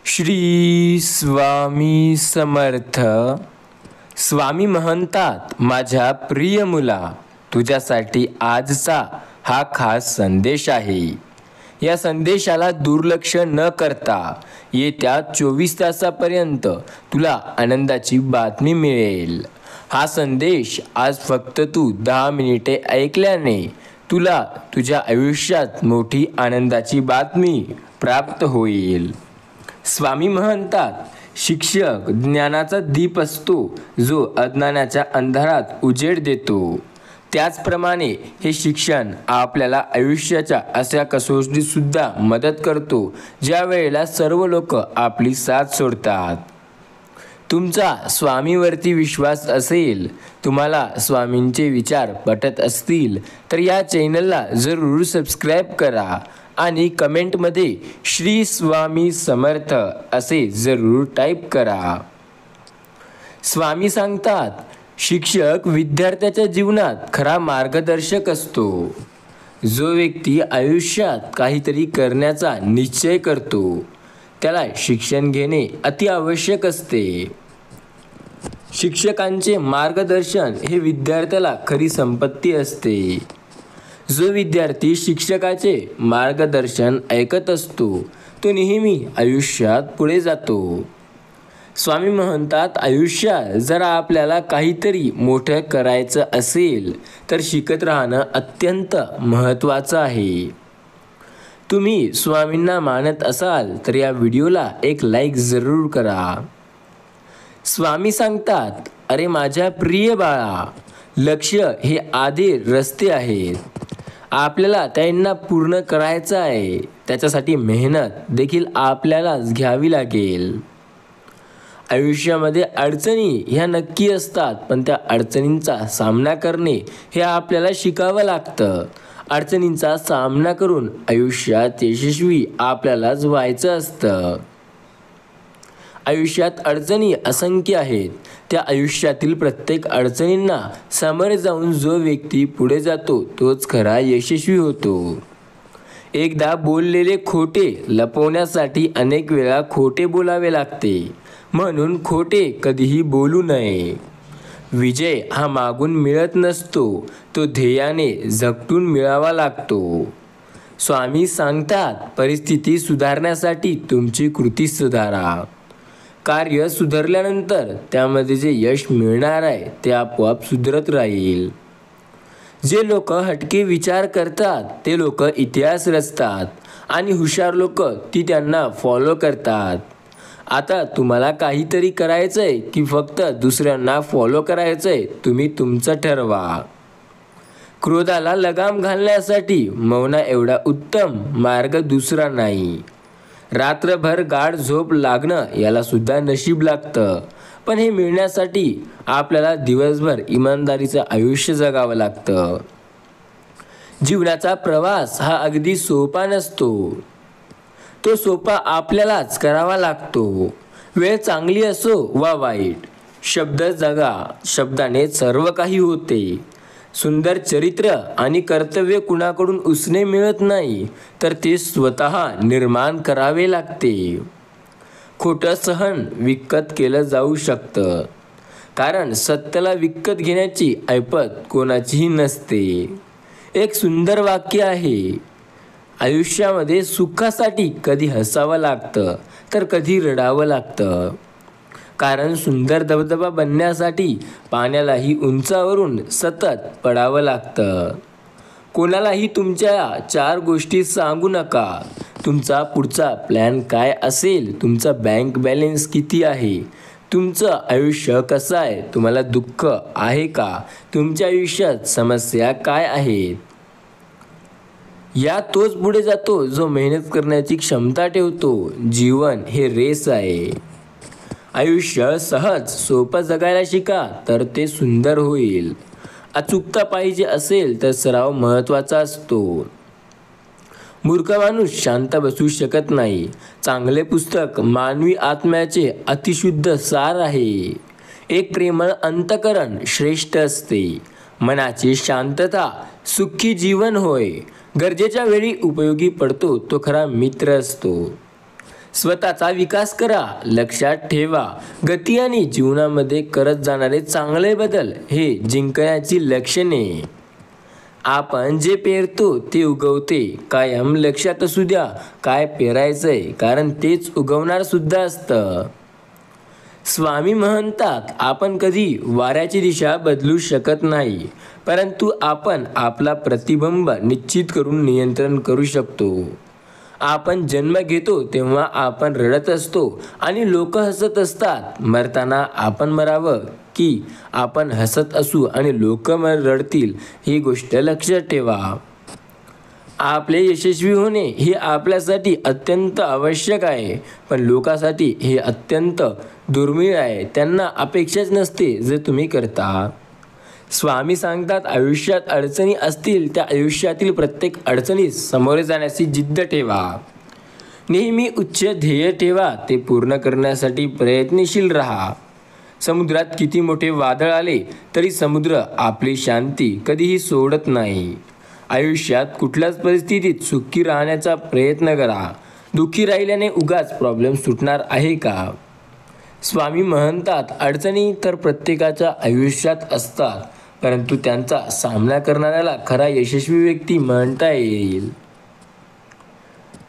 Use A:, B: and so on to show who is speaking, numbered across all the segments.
A: श्री स्वामी समर्थ. स्वामी म्हणतात, माझ्या प्रिय मुला, तुझ्यासाठी आजचा हा खास संदेश आहे. या संदेशाला दुर्लक्ष न करता येत्या 24 तासापर्यंत तुला आनंदाची बातमी मिळेल. हा संदेश आज फक्त तू 10 मिनिटे ऐकल्याने तुला तुझ्या आयुष्यात मोठी आनंदाची बातमी प्राप्त होईल. स्वामी म्हणतात, शिक्षक ज्ञानाचा दीप असतो जो अज्ञानाच्या अंधारात उजेड देतो. त्याचप्रमाणे हे शिक्षण आपल्याला आयुष्याच्या अशा कसोटीत सुद्धा मदत करतो ज्या वेळेला सर्व लोक आपली साथ सोडतात. तुमचा स्वामीवरती विश्वास असेल, तुम्हाला स्वामींचे विचार पटत असतील तर या चॅनलला जरूर सबस्क्राईब करा आणि कमेंटमध्ये श्री स्वामी समर्थ असे जरूर टाईप करा. स्वामी सांगतात, शिक्षक विद्यार्थ्याच्या जीवनात खरा मार्गदर्शक असतो. जो व्यक्ती आयुष्यात काहीतरी करण्याचा निश्चय करतो त्याला शिक्षण घेणे अति आवश्यक असते. शिक्षकांचे मार्गदर्शन हे विद्यार्थ्याला खरी संपत्ती असते. जो विद्यार्थी शिक्षकाचे मार्गदर्शन ऐकत असतो तो नेहमी आयुष्यात पुढे जातो. स्वामी म्हणतात, आयुष्यात जर आपल्याला काहीतरी मोठं करायचं असेल तर शिकत राहणं अत्यंत महत्त्वाचं आहे. तुम्ही स्वामींना मानत असाल तर या व्हिडिओला एक लाईक जरूर करा. स्वामी सांगतात, अरे माझ्या प्रिय बाळा, लक्ष्य हे आधी रस्ते आहेत. आपल्याला त्यांना पूर्ण करायचं आहे. त्याच्यासाठी मेहनत देखील आपल्यालाच घ्यावी लागेल. आयुष्यामध्ये अडचणी ह्या नक्की असतात, पण त्या अडचणींचा सामना करणे हे आपल्याला शिकावं लागतं. अडचणींचा सामना करून आयुष्यात यशस्वी आपल्यालाच व्हायचं असतं. आयुष्यात अडचणी असंख्य आहेत. त्या आयुष्यातील प्रत्येक अडचणींना सामोरे जाऊन जो व्यक्ती पुढे जातो तोच खरा यशस्वी होतो. एकदा बोललेले खोटे लपवण्यासाठी अनेक वेळा खोटे बोलावे लागते. म्हणून खोटे कधीही बोलू नये. विजय हा मागून मिळत नसतो, तो ध्येयाने झगटून मिळावा लागतो. स्वामी सांगतात, परिस्थिती सुधारण्यासाठी तुमची कृती सुधारा. कार्य सुधारल्यानंतर त्यामध्ये जे यश मिळणार आहे ते आपोआप सुधरत राहील. जे लोक हटके विचार करतात ते लोक इतिहास रचतात आणि हुशार लोक ती त्यांना फॉलो करतात. आता तुम्हाला काहीतरी करायचंय की फक्त दुसऱ्यांना फॉलो करायचंय, तुम्ही तुमचं ठरवा. क्रोधाला लगाम घालण्यासाठी मौना एवढा उत्तम मार्ग दुसरा नाही. रात्रभर गाढ झोप लागणं याला सुद्धा नशीब लागतं, पण हे मिळण्यासाठी आपल्याला दिवसभर इमानदारीचं आयुष्य जगावं लागतं. जीवनाचा प्रवास हा अगदी सोपा नसतो. तो सोपा आपल्यालाच करावा लागतो. वेळ चांगली असो वा वाईट, शब्द जगा. शब्दाने सर्व काही होते. सुंदर चरित्र आणि कर्तव्य कुणाकडून उसने मिळत नाही, तर ते स्वतः निर्माण करावे लागते. खोटं सहन विकत केलं जाऊ शकतं, कारण सत्याला विकत घेण्याची ऐपत कोणाचीही नसते. एक सुंदर वाक्य आहे, आयुष्यामध्ये सुखासाठी कधी हसावं लागतं तर कधी रडावं लागतं. कारण सुंदर धबधबा बनण्यासाठी पाण्यालाही उंचावरून सतत पडावं लागतं. कोणालाही तुमच्या 4 गोष्टी सांगू नका. तुमचा पुढचा प्लॅन काय असेल, तुमचा बँक बॅलन्स किती आहे, तुमचं आयुष्य कसं आहे, तुम्हाला दुःख आहे का, तुमच्या आयुष्यात समस्या काय आहेत. या तोच पुढे जातो जो मेहनत करण्याची क्षमता ठेवतो. जीवन हे रेस आहे. आयुष्य सहज सोपं जगायला शिका तर ते सुंदर होईल. अचूकता पाहिजे असेल तर सराव महत्त्वाचा असतो. मूर्ख माणूस शांत बसू शकत नाही. चांगले पुस्तक मानवी आत्म्याचे अतिशुद्ध सार आहे. एक प्रेमळ अंतःकरण श्रेष्ठ असते. मनाची शांतता सुखी जीवन होय. गरजेच्या वेळी उपयोगी पडतो तो खरा मित्र असतो. स्वतःचा विकास करा. लक्षात ठेवा, गती आणि जीवनामध्ये करत जाणारे चांगले बदल हे जिंकण्याची लक्षणे. आपण जे पेरतो ते उगवते. कायम लक्षात असू द्या काय पेरायचंय, कारण तेच उगवणार सुद्धा असतं. स्वामी म्हणतात, आपण कधी वाऱ्याची दिशा बदलू शकत नाही, परंतु आपण आपला प्रतिबिंब निश्चित करून नियंत्रण करू शकतो. आपण जन्म घेतो तेव्हा आपण रडत असतो आणि लोक हसत असतात. मरताना आपण मरावं की आपण हसत असू आणि लोक रडतील, ही गोष्ट लक्षात ठेवा. आपले यशस्वी होणे हे आपल्यासाठी अत्यंत आवश्यक आहे, पण लोकांसाठी हे अत्यंत दुर्मिळ आहे. त्यांना अपेक्षाच नसते जे तुम्ही करता. स्वामी सांगतात, आयुष्यात अडचणी असतील, त्या आयुष्यातील प्रत्येक अडचणीस सामोरे जाण्याची जिद्द ठेवा. नेहमी उच्च ध्येय ठेवा, ते पूर्ण करण्यासाठी प्रयत्नशील राहा. समुद्रात किती मोठे वादळ आले तरी समुद्र आपली शांती कधीही सोडत नाही. आयुष्यात कुठल्याच परिस्थितीत सुखी राहण्याचा प्रयत्न करा. दुःखी राहिल्याने उगाच प्रॉब्लेम सुटणार आहे का? स्वामी म्हणतात, अडचणी तर प्रत्येकाच्या आयुष्यात असतात, परंतु त्यांचा सामना करणाऱ्याला खरा यशस्वी व्यक्ती म्हणता येईल.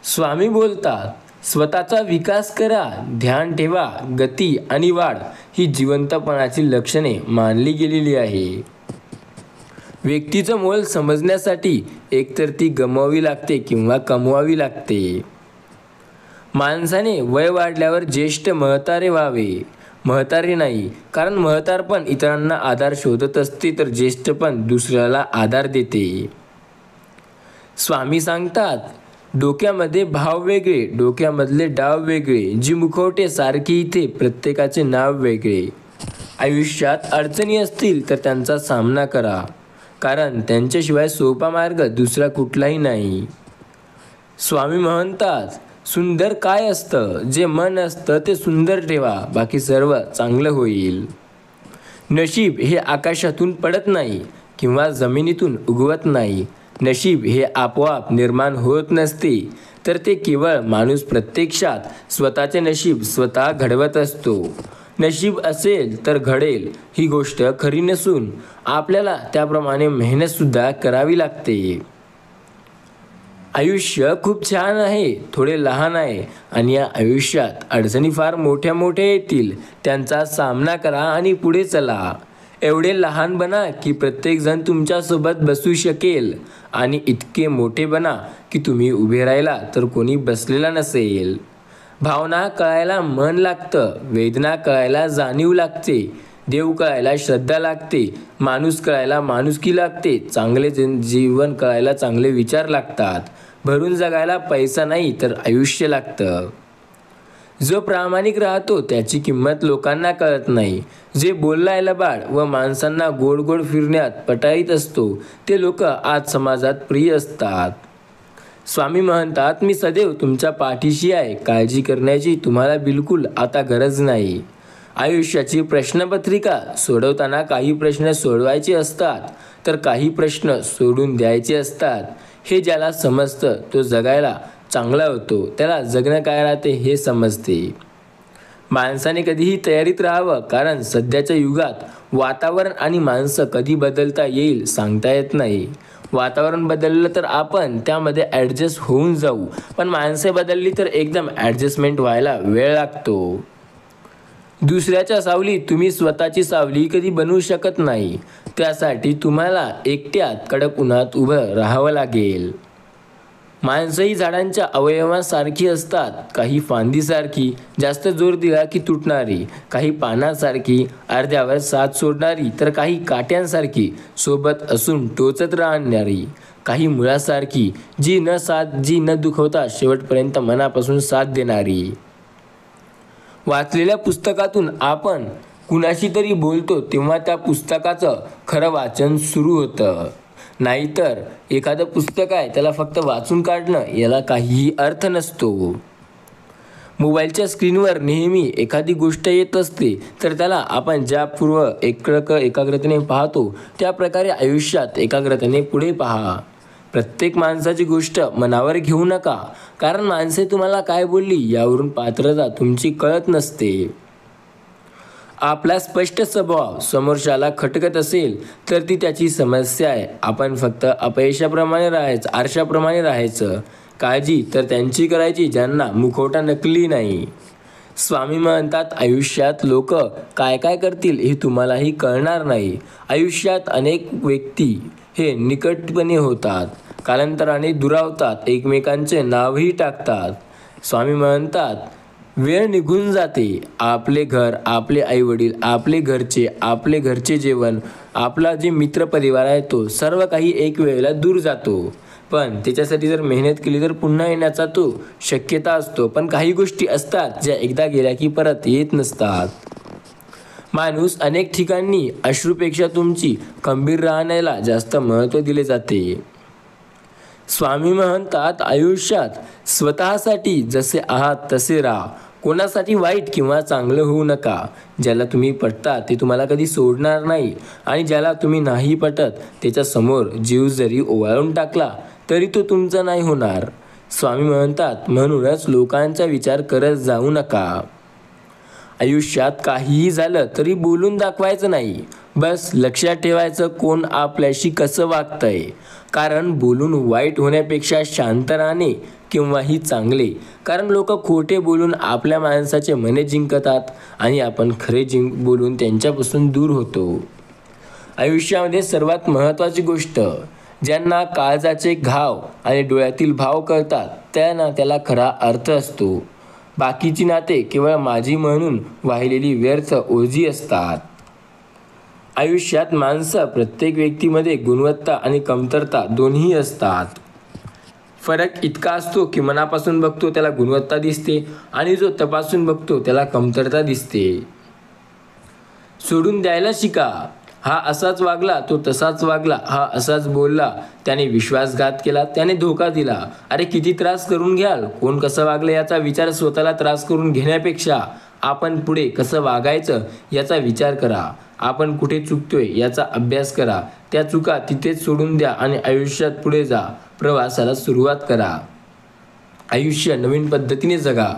A: स्वामी बोलतात, स्वतःचा विकास करा. ध्यान ठेवा, गती आणि वाढ ही जिवंतपणाची लक्षणे मानली गेलेली आहे. व्यक्तीचं मोल समजण्यासाठी एकतर ती गमवावी लागते किंवा कमवावी लागते. माणसाने वय वाढल्यावर ज्येष्ठ म्हातारे व्हावे. म्हातारे नाही, कारण म्हातारपण इतरांना आधार शोधत असते, तर ज्येष्ठपण दुसऱ्याला आधार देते. स्वामी सांगतात, डोक्यामध्ये भाव वेगळे, डोक्यामधले डाव वेगळे. जी मुखवटे सारखी, इथे प्रत्येकाचे नाव वेगळे. आयुष्यात अडचणी असतील तर त्यांचा सामना करा, कारण त्यांच्याशिवाय सोपा मार्ग दुसरा कुठलाही नाही. स्वामी म्हणतात, सुंदर काय असतं? जे मन असतं ते सुंदर ठेवा, बाकी सर्व चांगलं होईल. नशीब हे आकाशातून पडत नाही किंवा जमिनीतून उगवत नाही. नशीब हे आपोआप निर्माण होत नसते, तर ते केवळ माणूस प्रत्यक्षात स्वतःचे नशीब स्वतः घडवत असतो. नशीब असेल तर घडेल ही गोष्ट खरी नसून आपल्याला त्याप्रमाणे मेहनतसुद्धा करावी लागते. आयुष्य खूप छान आहे, थोडे लहान आहे, आणि या आयुष्यात अडचणी फार मोठ्या मोठ्या येतील. त्यांचा सामना करा आणि पुढे चला. एवढे लहान बना की प्रत्येकजण तुमच्यासोबत बसू शकेल, आणि इतके मोठे बना की तुम्ही उभे राहिला तर कोणी बसलेला नसेल. भावना कळायला मन लागतं, वेदना कळायला जाणीव लागते, देव कळायला श्रद्धा लागते, माणूस कळायला माणुसकी लागते, चांगले जीवन कळायला चांगले विचार लागतात. भरून जगायला पैसा नाही तर आयुष्य लागतं. जो प्रामाणिक राहतो त्याची किंमत लोकांना कळत नाही. जे बोललाय लबाड व माणसांना गोड गोड फिरण्यात पटाईत असतो, ते लोक आज समाजात प्रिय असतात. स्वामी म्हणतात, मी सदैव तुमच्या पाठीशी आहे. काळजी करण्याची तुम्हाला बिलकुल आता गरज नाही. आयुष्याची प्रश्नपत्रिका सोडवताना काही प्रश्न सोडवायचे असतात, तर काही प्रश्न सोडून द्यायचे असतात. हे ज्याला समजतं तो जगायला चांगला होतो. त्याला जगणं काय राहते हे समजते. माणसाने कधीही तयारीत राहावं, कारण सध्याच्या युगात वातावरण आणि माणसं कधी बदलता येईल सांगता येत नाही. वातावरण बदललं तर आपण त्यामध्ये ॲडजस्ट होऊन जाऊ, पण माणसे बदलली तर एकदम ॲडजस्टमेंट व्हायला वेळ लागतो. दुसऱ्याच्या सावलीत तुम्ही स्वतःची सावली कधी बनवू शकत नाही. त्यासाठी तुम्हाला एकट्यात कडक उन्हात उभं राहावं लागेल. माणसंही झाडांच्या अवयवांसारखी असतात. काही फांदीसारखी, जास्त जोर दिला की तुटणारी, काही पानासारखी, अर्ध्यावर साथ सोडणारी, तर काही काट्यांसारखी, सोबत असून टोचत राहणारी, काही मुळासारखी, जी न दुखवता शेवटपर्यंत मनापासून साथ देणारी. वाचलेल्या पुस्तकातून आपण कुणाशी तरी बोलतो तेव्हा त्या पुस्तकाचं खरं वाचन सुरू होतं. नाहीतर एखादं पुस्तक आहे त्याला फक्त वाचून काढणं, याला काहीही अर्थ नसतो. मोबाईलच्या स्क्रीनवर नेहमी एखादी गोष्ट येत असते, तर त्याला आपण ज्या एकाग्रतेने पाहतो त्या प्रकारे आयुष्यात एकाग्रतेने पुढे पहा. प्रत्येक माणसाची गोष्ट मनावर घेऊ नका, कारण माणसे तुम्हाला काय बोलली यावरून पात्रता तुमची कळत नसते. आपला स्पष्ट स्वभाव समोरच्याला खटकत असेल तर ती त्याची समस्या आहे. आपण फक्त अपयशाप्रमाणे राहायचं, आरशाप्रमाणे राहायचं. काळजी तर त्यांची करायची ज्यांना मुखवटा नकली नाही. स्वामी म्हणतात, आयुष्यात लोक काय काय करतील हे तुम्हालाही कळणार नाही. आयुष्यात अनेक व्यक्ती हे निकटपणे होतात, कालांतराने दुरावतात, एकमेकांचे नावही टाकतात. स्वामी म्हणतात, वेळ निघून जाते. आपले घर, आपले आईवडील, आपले घरचे जेवण, आपला जे मित्रपरिवार आहे तो सर्व काही एक वेळेला दूर जातो. पण त्याच्यासाठी जर मेहनत केली तर पुन्हा येण्याचा तो शक्यता असतो. पण काही गोष्टी असतात ज्या एकदा गेल्या की परत येत नसतात. माणूस अनेक ठिकाणी अश्रूपेक्षा तुमची खंबीर राहण्याला जास्त महत्त्व दिले जाते. स्वामी म्हणतात, आयुष्यात स्वतःसाठी जसे आहात तसे राहा. कोणासाठी वाईट किंवा चांगलं होऊ नका. ज्याला तुम्ही पटता ते तुम्हाला कधी सोडणार नाही, आणि ज्याला तुम्ही नाही पटत त्याच्यासमोर जीव जरी ओवाळून टाकला तरी तो तुमचा नाही होणार. स्वामी म्हणतात, म्हणूनच लोकांचा विचार करत जाऊ नका. आयुष्यात काहीही झालं तरी बोलून दाखवायचं नाही. बस लक्षात ठेवायचं कोण आपल्याशी कसं वागतंय. कारण बोलून वाईट होण्यापेक्षा शांत राहणे केव्हाही चांगले. कारण लोक खोटे बोलून आपल्या माणसाचे मने जिंकतात आणि आपण खरे बोलून त्यांच्यापासून दूर होतो. आयुष्यामध्ये सर्वात महत्त्वाची गोष्ट, ज्यांना काळजाचे घाव आणि डोळ्यातील भाव कळतात त्यांना त्याला खरा अर्थ असतो. बाकीची नाते केवळ माझी म्हणून वाहिलेली व्यर्थ ओझी असतात. आयुष्यात माणसं, प्रत्येक व्यक्तीमध्ये गुणवत्ता आणि कमतरता दोन्ही असतात. फरक इतका असतो की मनापासून बघतो त्याला गुणवत्ता दिसते आणि जो तपासून बघतो त्याला कमतरता दिसते. सोडून द्यायला शिका. हा असाच वागला, तो तसाच वागला, हा असाच बोलला, त्याने विश्वासघात केला, त्याने धोका दिला. अरे किती त्रास करून घ्याल. कोण कसं वागलं याचा विचार स्वतःला त्रास करून घेण्यापेक्षा आपण पुढे कसं वागायचं याचा विचार करा. आपण कुठे चुकतोय याचा अभ्यास करा. त्या चुका तिथेच सोडून द्या आणि आयुष्यात पुढे जा. प्रवासाला सुरुवात करा. आयुष्य नवीन पद्धतीने जगा.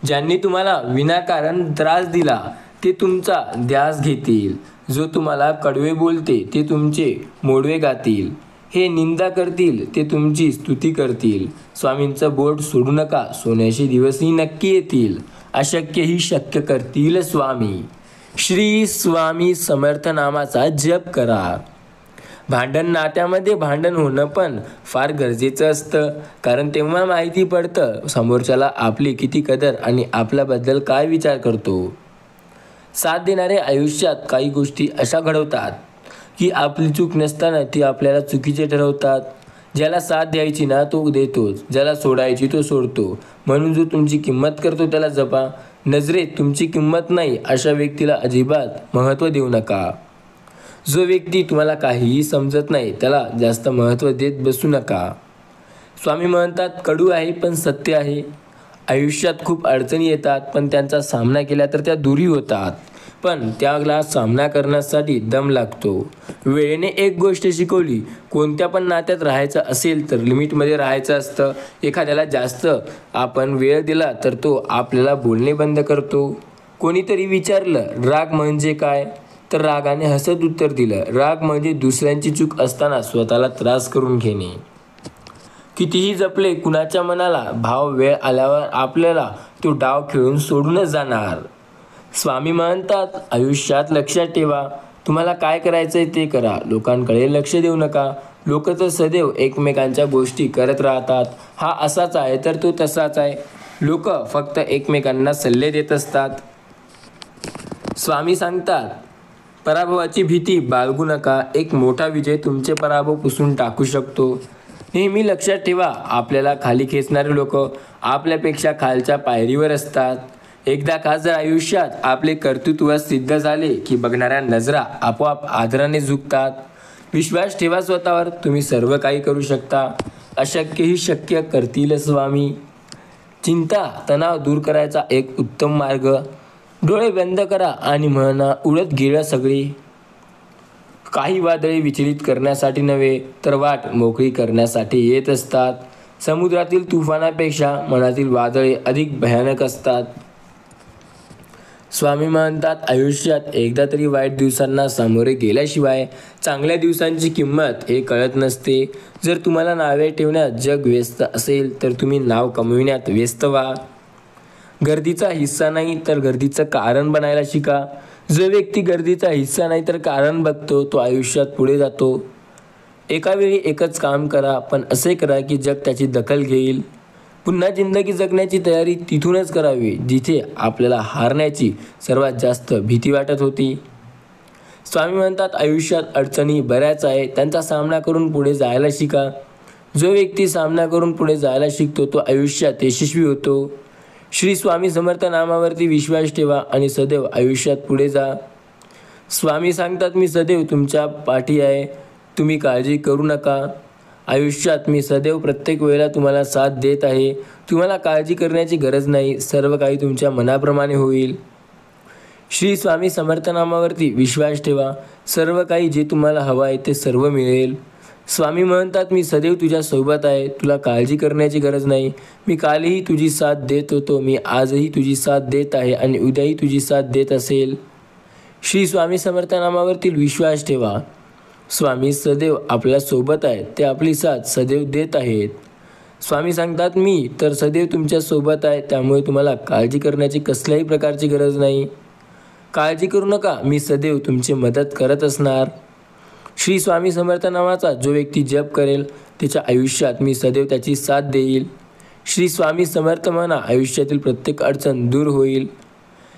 A: ज्यांनी तुम्हाला विनाकारण त्रास दिला ते तुमचा ध्यास घेतील. जो तुम्हाला कडवे बोलते ते तुमचे मोडवे गातील. हे निंदा करतील ते तुमची स्तुती करतील. स्वामींचं बोट सोडू नका. सोन्याचे दिवसही नक्की येतील. अशक्यही शक्य करतील स्वामी. श्री स्वामी समर्थ नामाचा जप करा. भांडण, नात्यामध्ये भांडण होणं पण फार गरजेचं असतं. कारण तेव्हा माहिती पडतं समोरच्याला आपली किती कदर आणि आपल्याबद्दल काय विचार करतो. साथ देणारे आयुष्यात काही गोष्टी अशा घडवतात की आपली चूक नसताना ती आपल्याला चुकीचे ठरवतात. ज्याला साथ द्यायची ना तो देतोच, ज्याला सोडायची तो सोडतो. म्हणून जो तुमची किंमत करतो त्याला जपा. नजरेत तुमची किंमत नाही अशा व्यक्तीला अजिबात महत्त्व देऊ नका. जो व्यक्ती तुम्हाला काहीही समजत नाही त्याला जास्त महत्त्व देत बसू नका. स्वामी म्हणतात, कडू आहे पण सत्य आहे. आयुष्यात खूप अडचणी येतात पण त्यांचा सामना केला तर त्या दूरही होतात. पण त्याला सामना करण्यासाठी दम लागतो. वेळेने एक गोष्ट शिकवली, कोणत्या पण नात्यात राहायचं असेल तर लिमिटमध्ये राहायचं असतं. एखाद्याला जास्त आपण वेळ दिला तर तो आपल्याला बोलणे बंद करतो. कोणीतरी विचारलं राग म्हणजे काय, तर रागाने हसत उत्तर दिलं, राग म्हणजे दुसऱ्यांची चूक असताना स्वतःला त्रास करून घेणे. कितीही जपले कुणाच्या मनाला, भाव वेळ आल्यावर आपल्याला तो डाव खेळून सोडूनच जाणार. स्वामी म्हणतात, आयुष्यात लक्षात ठेवा, तुम्हाला काय करायचंय ते करा. लोकांकडे लक्ष देऊ नका. लोक तर सदैव एकमेकांच्या गोष्टी करत राहतात. हा असाच आहे तर तो तसाच आहे. लोक फक्त एकमेकांना सल्ले देत असतात. स्वामी सांगतात, पराभवाची भीती बाळगू नका. एक मोठा विजय तुमचे पराभव पुसून टाकू शकतो. नेहमी लक्षात ठेवा, आपल्याला खाली खेचणारे लोक आपल्यापेक्षा खालच्या पायरीवर असतात. एकदा का जर आयुष्यात आपले कर्तृत्व सिद्ध झाले की बघणाऱ्या नजरा आपोआप आदराने झुकतात. विश्वास ठेवा स्वतःवर, तुम्ही सर्व काही करू शकता. अशक्यही शक्य करतील स्वामी. चिंता, तणाव दूर करायचा एक उत्तम मार्ग. डोळे बंद करा आणि म्हणा, उडत गेलं सगळे. काही वादळे विचलित करण्यासाठी नव्हे तर वाट मोकळी करण्यासाठी येत असतात. समुद्रातील तुफानापेक्षा मनातील वादळे अधिक भयानक असतात. स्वामी म्हणतात, आयुष्यात एकदा तरी वाईट दिवसांना सामोरे गेल्याशिवाय चांगल्या दिवसांची किंमत हे कळत नसते. जर तुम्हाला नावे ठेवण्यात जग व्यस्त असेल तर तुम्ही नाव कमविण्यात व्यस्त व्हा. गर्दीचा हिस्सा नाही तर गर्दीचं कारण बनायला शिका. जो व्यक्ती गर्दीचा हिस्सा नाही तर कारण बघतो तो आयुष्यात पुढे जातो. एका वेळी एकच काम करा, पण असे करा की जग त्याची दखल घेईल. पुन्हा जिंदगी जगण्याची तयारी तिथूनच करावी जिथे आपल्याला हारण्याची सर्वात जास्त भीती वाटत होती. स्वामी म्हणतात, आयुष्यात अडचणी बऱ्याच आहे, त्यांचा सामना करून पुढे जायला शिका. जो व्यक्ती सामना करून पुढे जायला शिकतो तो आयुष्यात यशस्वी होतो. श्री स्वामी समर्थ नामावरती विश्वास ठेवा आणि सदैव आयुष्यात पुढे जा. स्वामी सांगतात, मी सदैव तुमच्या पाठी आहे, तुम्ही काळजी करू नका. आयुष्यात मी सदैव प्रत्येक वेळेला तुम्हाला साथ देत आहे. तुम्हाला काळजी करण्याची गरज नाही, सर्व काही तुमच्या मनाप्रमाणे होईल. श्री स्वामी समर्थ नामावरती विश्वास ठेवा, सर्व काही जे तुम्हाला हवं आहे ते सर्व मिळेल. स्वामी म्हणतात, मी सदैव तुझ्यासोबत आहे, तुला काळजी करण्याची गरज नाही. मी कालही तुझी साथ देत होतो, मी आजही तुझी साथ देत आहे आणि उद्याही तुझी साथ देत असेल. श्री स्वामी समर्थ नामावरती विश्वास ठेवा. स्वामी सदैव आपल्यासोबत आहेत, ते आपली साथ सदैव देत आहेत. स्वामी सांगतात, मी तर सदैव तुमच्यासोबत आहे, त्यामुळे तुम्हाला काळजी करण्याची कसल्याही प्रकारची गरज नाही. काळजी करू नका, मी सदैव तुमची मदत करत असणार. श्री स्वामी समर्थ नामाचा जो व्यक्ती जप करेल त्याच्या आयुष्यात मी सदैव त्याची साथ देईल. श्री स्वामी समर्थ म्हणा, आयुष्यातील प्रत्येक अडचण दूर होईल.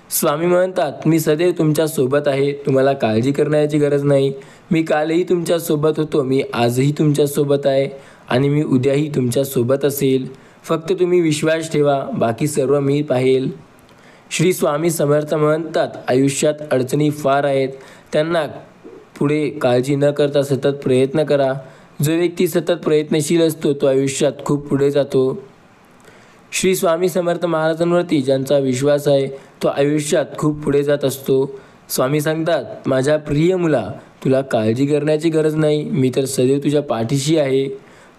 A: स्वामी म्हणतात, मी सदैव तुमच्यासोबत आहे, तुम्हाला काळजी करण्याची गरज नाही. मी कालही तुमच्यासोबत होतो, मी आजही तुमच्यासोबत आहे आणि मी उद्याही तुमच्यासोबत असेल. फक्त तुम्ही विश्वास ठेवा, बाकी सर्व मी पाहेल. श्री स्वामी समर्थ म्हणतात, आयुष्यात अडचणी फार आहेत, त्यांना पुढे काळजी न करता सतत प्रयत्न करा. जो व्यक्ती सतत प्रयत्नशील असतो तो आयुष्यात खूप पुढे जातो. श्री स्वामी समर्थ महाराजांवरती ज्यांचा विश्वास आहे तो आयुष्यात खूप पुढे जात असतो. स्वामी सांगतात, माझ्या प्रिय मुला, तुला काळजी करण्याची गरज नाही, मी तर सदैव तुझ्या पाठीशी आहे.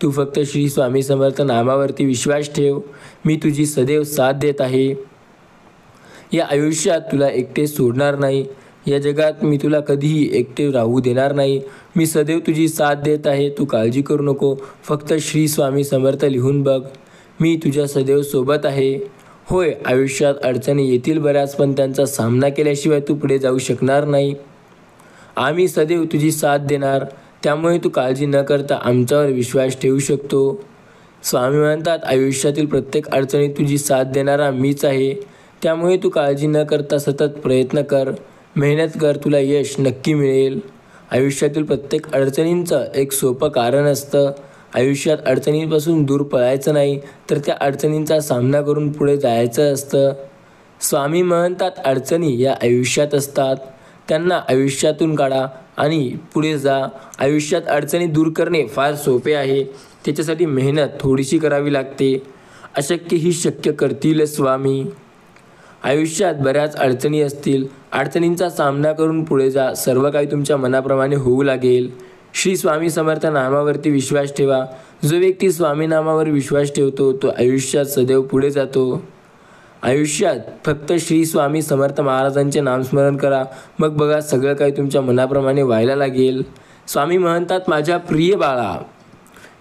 A: तू फक्त श्री स्वामी समर्थ नामावरती विश्वास ठेव, मी तुझी सदैव साथ देत आहे. या आयुष्यात तुला एकटे सोडणार नाही, या जगात मी तुला कधीही एकटे राहू देणार नाही. मी सदैव तुझी साथ देत आहे, तू काळजी करू नको. फक्त श्री स्वामी समर्थ लिहून बघ, मी तुझ्या सदैव सोबत आहे. होय, आयुष्यात अडचणी येतील बऱ्याच, पण त्यांचा सामना केल्याशिवाय तू पुढे जाऊ शकणार नाही. आम्ही सदैव तुझी साथ देणार, त्यामुळे तू काळजी न करता आमच्यावर विश्वास ठेवू शकतो. स्वामी म्हणतात, आयुष्यातील प्रत्येक अडचणीत तुझी साथ देणारा मीच आहे, त्यामुळे तू काळजी न करता सतत प्रयत्न कर, मेहनत कर, तुला यश नक्की मिळेल. आयुष्यातील प्रत्येक अडचणींचं एक सोपं कारण असतं. आयुष्यात अडचणींपासून दूर पळायचं नाही तर त्या अडचणींचा सामना करून पुढे जायचं असतं. स्वामी म्हणतात, अडचणी या आयुष्यात असतात, त्यांना आयुष्यातून काढा आणि पुढे जा. आयुष्यात अडचणी दूर करणे फार सोपे आहे, त्याच्यासाठी मेहनत थोडीशी करावी लागते. अशक्य ही शक्य करतील स्वामी. आयुष्यात बऱ्याच अडचणी असतील, अडचणींचा सामना करून पुढे जा, सर्व काही तुमच्या मनाप्रमाणे होऊ लागेल. श्री स्वामी समर्थ नामावरती विश्वास ठेवा. जो व्यक्ती स्वामी नामावर विश्वास ठेवतो तो आयुष्यात सदैव पुढे जातो. आयुष्यात फक्त श्री स्वामी समर्थ महाराजांचे नामस्मरण करा, मग बघा सगळं काही तुमच्या मनाप्रमाणे व्हायला लागेल. स्वामी म्हणतात, माझ्या प्रिय बाळा,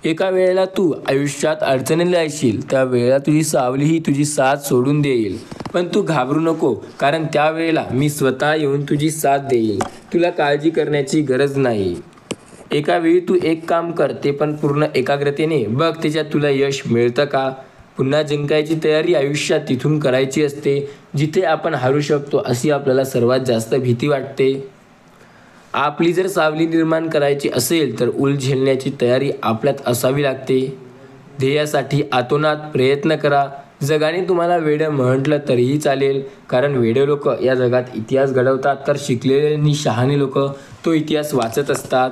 A: एका वेळेला तू आयुष्यात अडचणीला येशील, त्या वेळेला तुझी सावलीही तुझी साथ सोडून देईल, पण तू घाबरू नको, कारण त्यावेळेला मी स्वतः येऊन तुझी साथ देईल. तुला काळजी करण्याची गरज नाही. एका वेळी तू एक काम कर, ते पण पूर्ण एकाग्रतेने बघ, त्याच्यात तुला यश मिळतं का. पुन्हा जिंकायची तयारी आयुष्यात तिथून करायची असते जिथे आपण हारू शकतो अशी आपल्याला सर्वात जास्त भीती वाटते. आपली जर सावली निर्माण करायची असेल तर उल झेलण्याची तयारी आपल्यात असावी लागते. ध्येयासाठी आतोनात प्रयत्न करा. जगाने तुम्हाला वेडं म्हटलं तरीही चालेल, कारण वेडे लोक या जगात इतिहास घडवतात, तर शिकलेले आणि शहाणे लोक तो इतिहास वाचत असतात.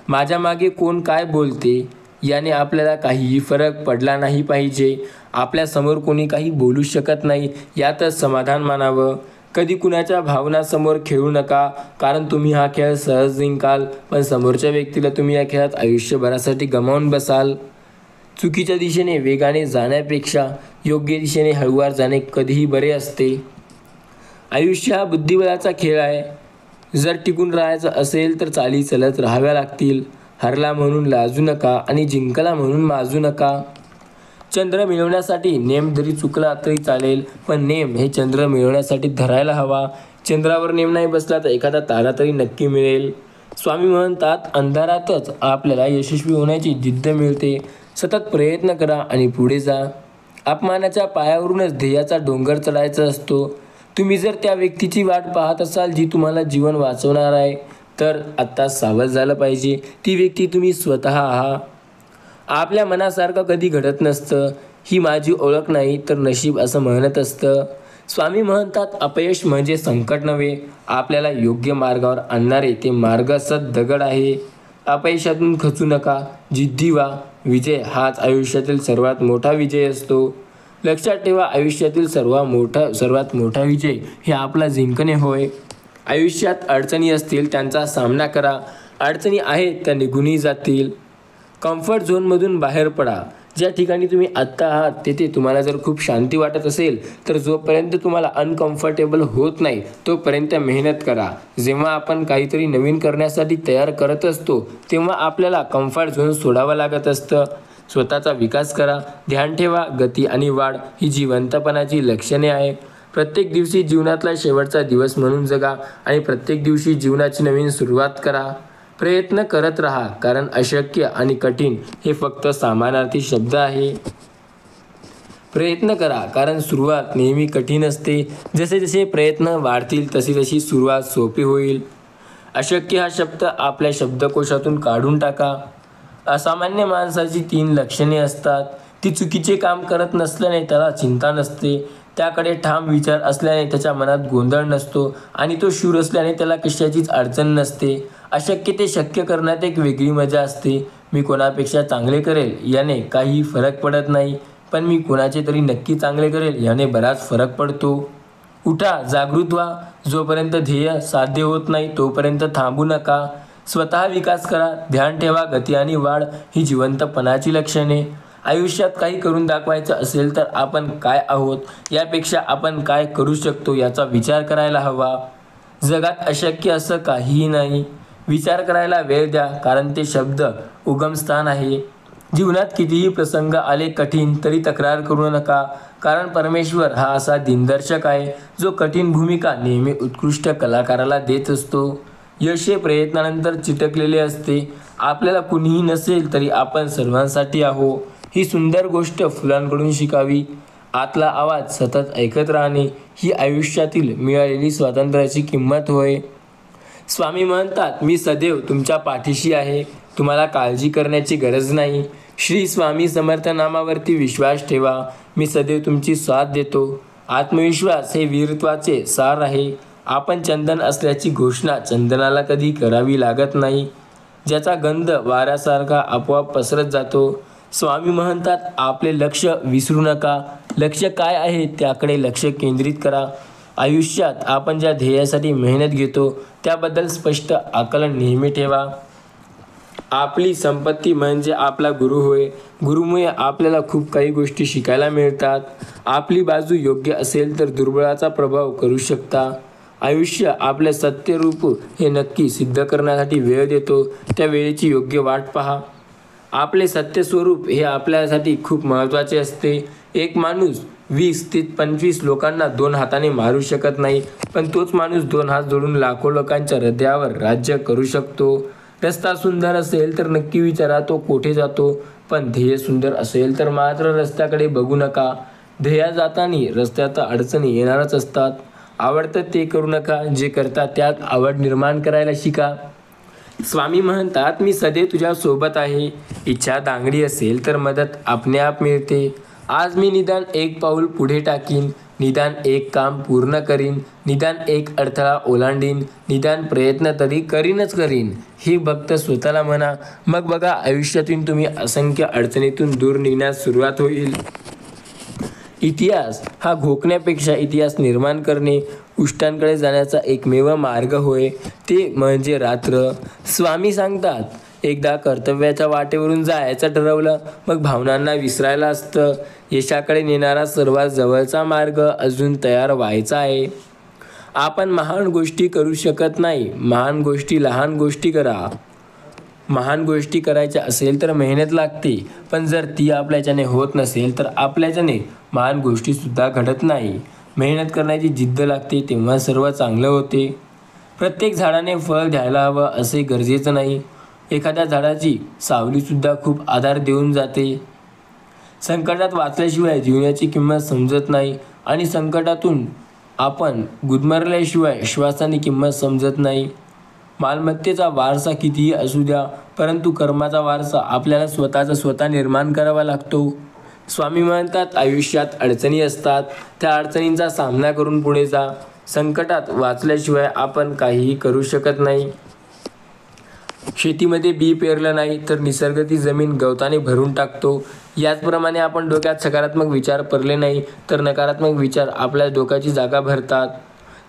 A: माझ्या मागे कोण काय बोलते याने आपल्याला काहीही फरक पडला नाही पाहिजे. आपल्यासमोर कोणी काही बोलू शकत नाही यातच समाधान मानावं. कधी कुणाच्या भावनांसमोर खेळू नका, कारण तुम्ही हा खेळ सहज जिंकाल, पण समोरच्या व्यक्तीला तुम्ही या खेळात आयुष्यभरासाठी गमावून बसाल. चुकीच्या दिशेने वेगाने जाण्यापेक्षा योग्य दिशेने हळूवार जाणे कधीही बरे असते. आयुष्य हा बुद्धिबळाचा खेळ आहे. जर टिकून राहायचं असेल तर चाली चलत राहाव्या लागतील. हरला म्हणून लाजू नका आणि जिंकला म्हणून माजू नका. चंद्र मिळवण्यासाठी नेम जरी चुकला तरी चालेल, पण नेम हे चंद्र मिळवण्यासाठी धरायला हवा. चंद्रावर नेम नाही बसला तर एखादा तारा तरी नक्की मिळेल. स्वामी म्हणतात, अंधारातच आपल्याला यशस्वी होण्याची जिद्द मिळते. सतत प्रयत्न करा आणि पुढे जा. अपमानाच्या पायावरूनच ध्येयाचा डोंगर चढायचा असतो. तुम्ही जर त्या व्यक्तीची वाट पाहत असाल जी तुम्हाला जीवन वाचवणार आहे, तर आत्ता सावध झालं पाहिजे. ती व्यक्ती तुम्ही स्वतः आहात. आपल्या मनासारखं कधी घडत नसतं. ही माझी ओळख नाही तर नशीब असं म्हणत असतं. स्वामी म्हणतात, अपयश म्हणजे संकट नव्हे, आपल्याला योग्य मार्गावर आणणारे ते मार्गसत दगड आहे. अपयशातून खचू नका, जिद्दी व्हा. विजय हाच आयुष्यातील सर्वात मोठा विजय असतो. लक्षात ठेवा, आयुष्यातील सर्वात मोठा विजय हे आपला जिंकणे होय. आयुष्यात अडचणी असतील त्यांचा सामना करा. अडचणी आहेत त्या निघूनही जातील. कम्फर्ट झोनमधून बाहेर पडा. ज्या ठिकाणी तुम्ही आत्ता आहात तेथे तुम्हाला जर खूप शांती वाटत असेल तर जोपर्यंत तुम्हाला अनकम्फर्टेबल होत नाही तोपर्यंत मेहनत करा. जेव्हा आपण काहीतरी नवीन करण्यासाठी तयार करत असतो तेव्हा आपल्याला कम्फर्ट झोन सोडावं लागत असतं. स्वतःचा विकास करा. ध्यान ठेवा, गती आणि वाढ ही जिवंतपणाची लक्षणे आहे. प्रत्येक दिवशी जीवनातला शेवटचा दिवस म्हणून जगा आणि प्रत्येक दिवशी जीवनाची नवीन सुरुवात करा. प्रयत्न करत राहा, कारण अशक्य आणि कठीण हे फक्त समानार्थी शब्द आहे. प्रयत्न करा, कारण सुरुवात नेहमी कठीण असते. जसे जसे प्रयत्न वाढतील तशी तशी सुरुवात सोपी होईल. अशक्य हा शब्द आपल्या शब्दकोशातून काढून टाका. असामान्य माणसाची 3 लक्षणे असतात. ती चुकीचे काम करत नसल्याने त्याला चिंता नसते, त्याकडे ठाम विचार असल्याने त्याच्या मनात गोंधळ नसतो आणि तो शूर असल्याने त्याला कशाचीच अडचण नसते. अशक्य ते शक्य करण्यात एक वेगळी मजा असते. मी कोणापेक्षा चांगले करेल याने काही फरक पडत नाही, पण मी कोणाचे तरी नक्की चांगले करेल याने बराच फरक पडतो. उठा, जागृत व्हा. जोपर्यंत ध्येय साध्य होत नाही तोपर्यंत थांबू नका. स्वतः विकास करा. ध्यान ठेवा, गती आणि वाढ ही जिवंतपणाची लक्षणे. आयुष्यात काही करून दाखवायचं असेल तर आपण काय आहोत यापेक्षा आपण काय करू शकतो याचा विचार करायला हवा. जगात अशक्य असं काहीही नाही. विचार करायला वेळ द्या, कारण ते शब्द उगमस्थान आहे. जीवनात कितीही प्रसंग आले कठीण तरी तक्रार करू नका, कारण परमेश्वर हा असा दिनदर्शक आहे जो कठीण भूमिका नेहमी उत्कृष्ट कलाकाराला देत असतो. यश हे प्रयत्नानंतर चिटकलेले असते. आपल्याला कुणीही नसेल तरी आपण सर्वांसाठी आहो. ही सुंदर गोष्ट फुलांकडून शिकावी. आतला आवाज सतत ऐकत राहणे ही आयुष्यातील मिळालेली स्वातंत्र्याची किंमत होय. स्वामी म्हणतात, मी सदैव तुमच्या पाठीशी आहे. तुम्हाला काळजी करण्याची गरज नाही. श्री स्वामी समर्थ नामावरती विश्वास ठेवा. मी सदैव तुमची साथ देतो. आत्मविश्वास हे वीरत्वाचे सार आहे. आपण चंदन असल्याची घोषणा चंदनाला कधी करावी लागत नाही, ज्याचा गंध वाऱ्यासारखा आपोआप पसरत जातो. स्वामी म्हणतात, आपले लक्ष विसरू नका. लक्ष काय आहे त्याकडे लक्ष केंद्रित करा. आयुष्यात आपण ज्या ध्येयासाठी मेहनत घेतो त्याबद्दल स्पष्ट आकलन नेहमी ठेवा. आपली संपत्ती म्हणजे आपला गुरु होय. गुरुमुळे आपल्याला खूप काही गोष्टी शिकायला मिळतात. आपली बाजू योग्य असेल तर दुर्बळाचा प्रभाव करू शकता. आयुष्य आपले सत्यरूप हे नक्की सिद्ध करण्यासाठी वेळ देतो. त्या वेळेची योग्य वाट पहा. आपले सत्य स्वरूप हे आपल्यासाठी खूप महत्त्वाचे असते. एक माणूस 20 ते 25 लोकांना 2 हाताने मारू शकत नाही, पण तोच माणूस 2 हात जोडून लाखो लोकांच्या हृदयावर राज्य करू शकतो. रस्ता सुंदर असेल तर नक्की विचारा तो कोठे जातो, पण ध्येय सुंदर असेल तर मात्र रस्त्याकडे बघू नका. ध्येया जाताना रस्त्यात अडचणी येणारच असतात. आवडतं ते करू नका, जे करता त्यात आवड निर्माण करायला शिका. स्वामी म्हणतात, मी सदैव तुझ्या सोबत आहे. इच्छा दांगडी असेल तर मदत आपणेआप मिळते. आज मी निदान 1 पाऊल पुढे टाकीन, निदान 1 काम पूर्ण करीन, निदान 1 अडथळा ओलांडीन, निदान प्रयत्न तरी करीनच करीन. हे फक्त स्वतःला म्हणा. मग बघा, आयुष्यातून तुम्ही असंख्य अडचणीतून दूर निघण्यास सुरुवात होईल. इतिहास हा घोकण्यापेक्षा इतिहास निर्माण करणे उष्टांकडे जाण्याचा एकमेव मार्ग होय, ते म्हणजे रात्र. स्वामी सांगतात, एकदा कर्तव्याच्या वाटेवरून जायचं ठरवलं, मग भावनांना विसरायला असतं. यशाकडे नेणारा सर्वात जवळचा मार्ग अजून तयार व्हायचा आहे. आपण महान गोष्टी करू शकत नाही, महान गोष्टी लहान गोष्टी करा. महान गोष्टी करायच्या असेल तर मेहनत लागते, पण जर ती आपल्याच्याने होत नसेल तर आपल्याच्याने महान गोष्टीसुद्धा घडत नाही. मेहनत करण्याची जिद्द लागते, तेव्हा सर्व चांगलं होते. प्रत्येक झाडाने फळ द्यायला हवं असे गरजेचं नाही. एखाद्या झाडाची सावलीसुद्धा खूप आधार देऊन जाते. संकटात वाचल्याशिवाय जीवनाची किंमत समजत नाही आणि संकटातून आपण गुदमरल्याशिवाय श्वासाची किंमत समजत नाही. मालमत्तेचा वारसा कितीही असू द्या, परंतु कर्माचा वारसा आपल्याला स्वतः निर्माण करावा लागतो. स्वामी म्हणतात, आयुष्यात अडचणी असतात, त्या अडचणींचा सामना करून पुढे जा. संकटात वाचल्याशिवाय आपण काहीही करू शकत नाही. शेतीमध्ये बी पेरलं नाही तर निसर्ग ती जमीन गवताने भरून टाकतो. याचप्रमाणे आपण डोक्यात सकारात्मक विचार पेरले नाही तर नकारात्मक विचार आपल्या डोक्याची जागा भरतात.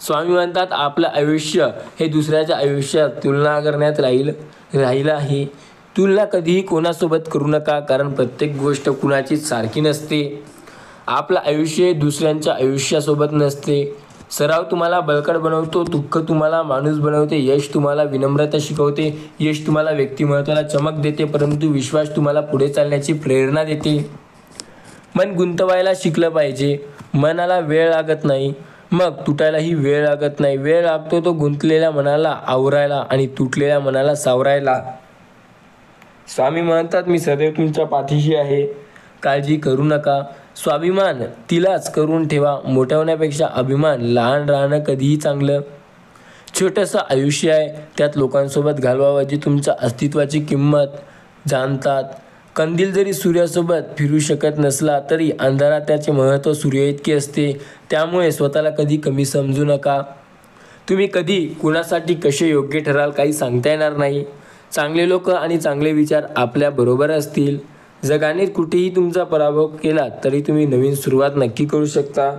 A: स्वामी म्हणतात, आपलं आयुष्य हे दुसऱ्याच्या आयुष्यात तुलना करण्यात राहिलं आहे. तुलना कधीही कोणासोबत करू नका, कारण प्रत्येक गोष्ट कुणाचीच सारखी नसते. आपलं आयुष्य हे दुसऱ्यांच्या आयुष्यासोबत नसते. सराव तुम्हाला बळकट बनवतो, दुःख तुम्हाला माणूस बनवते, यश तुम्हाला विनम्रता शिकवते, यश तुम्हाला व्यक्तिमत्वाला चमक देते, परंतु विश्वास तुम्हाला पुढे चालण्याची प्रेरणा देते. मन गुंतवायला शिकलं पाहिजे. मनाला वेळ लागत नाही, मग तुटायलाही वेळ लागत नाही. वेळ लागतो तो गुंतलेल्या मनाला आवरायला आणि तुटलेल्या मनाला सावरायला. स्वामी म्हणतात, मी सदैव तुमच्या पाठीशी आहे, काळजी करू नका. स्वाभिमान तिलाच करून ठेवा. मोठ्या होण्यापेक्षा अभिमान लहान राहणं कधीही चांगलं. छोटंसं आयुष्य आहे, त्यात लोकांसोबत घालवावं जे तुमच्या अस्तित्वाची किंमत जाणतात. कंदील जरी सूर्यासोबत फिरू शकत नसला तरी अंधारात त्याचे महत्त्व सूर्याइतके असते. त्यामुळे स्वतःला कधी कमी समजू नका. तुम्ही कधी कुणासाठी कसे योग्य ठराल काही सांगता येणार नाही. चांगले लोक आणि चांगले विचार आपल्याबरोबर असतील. जगाने कुठेही तुमचा पराभव केला तरी तुम्ही नवीन सुरुवात नक्की करू शकता.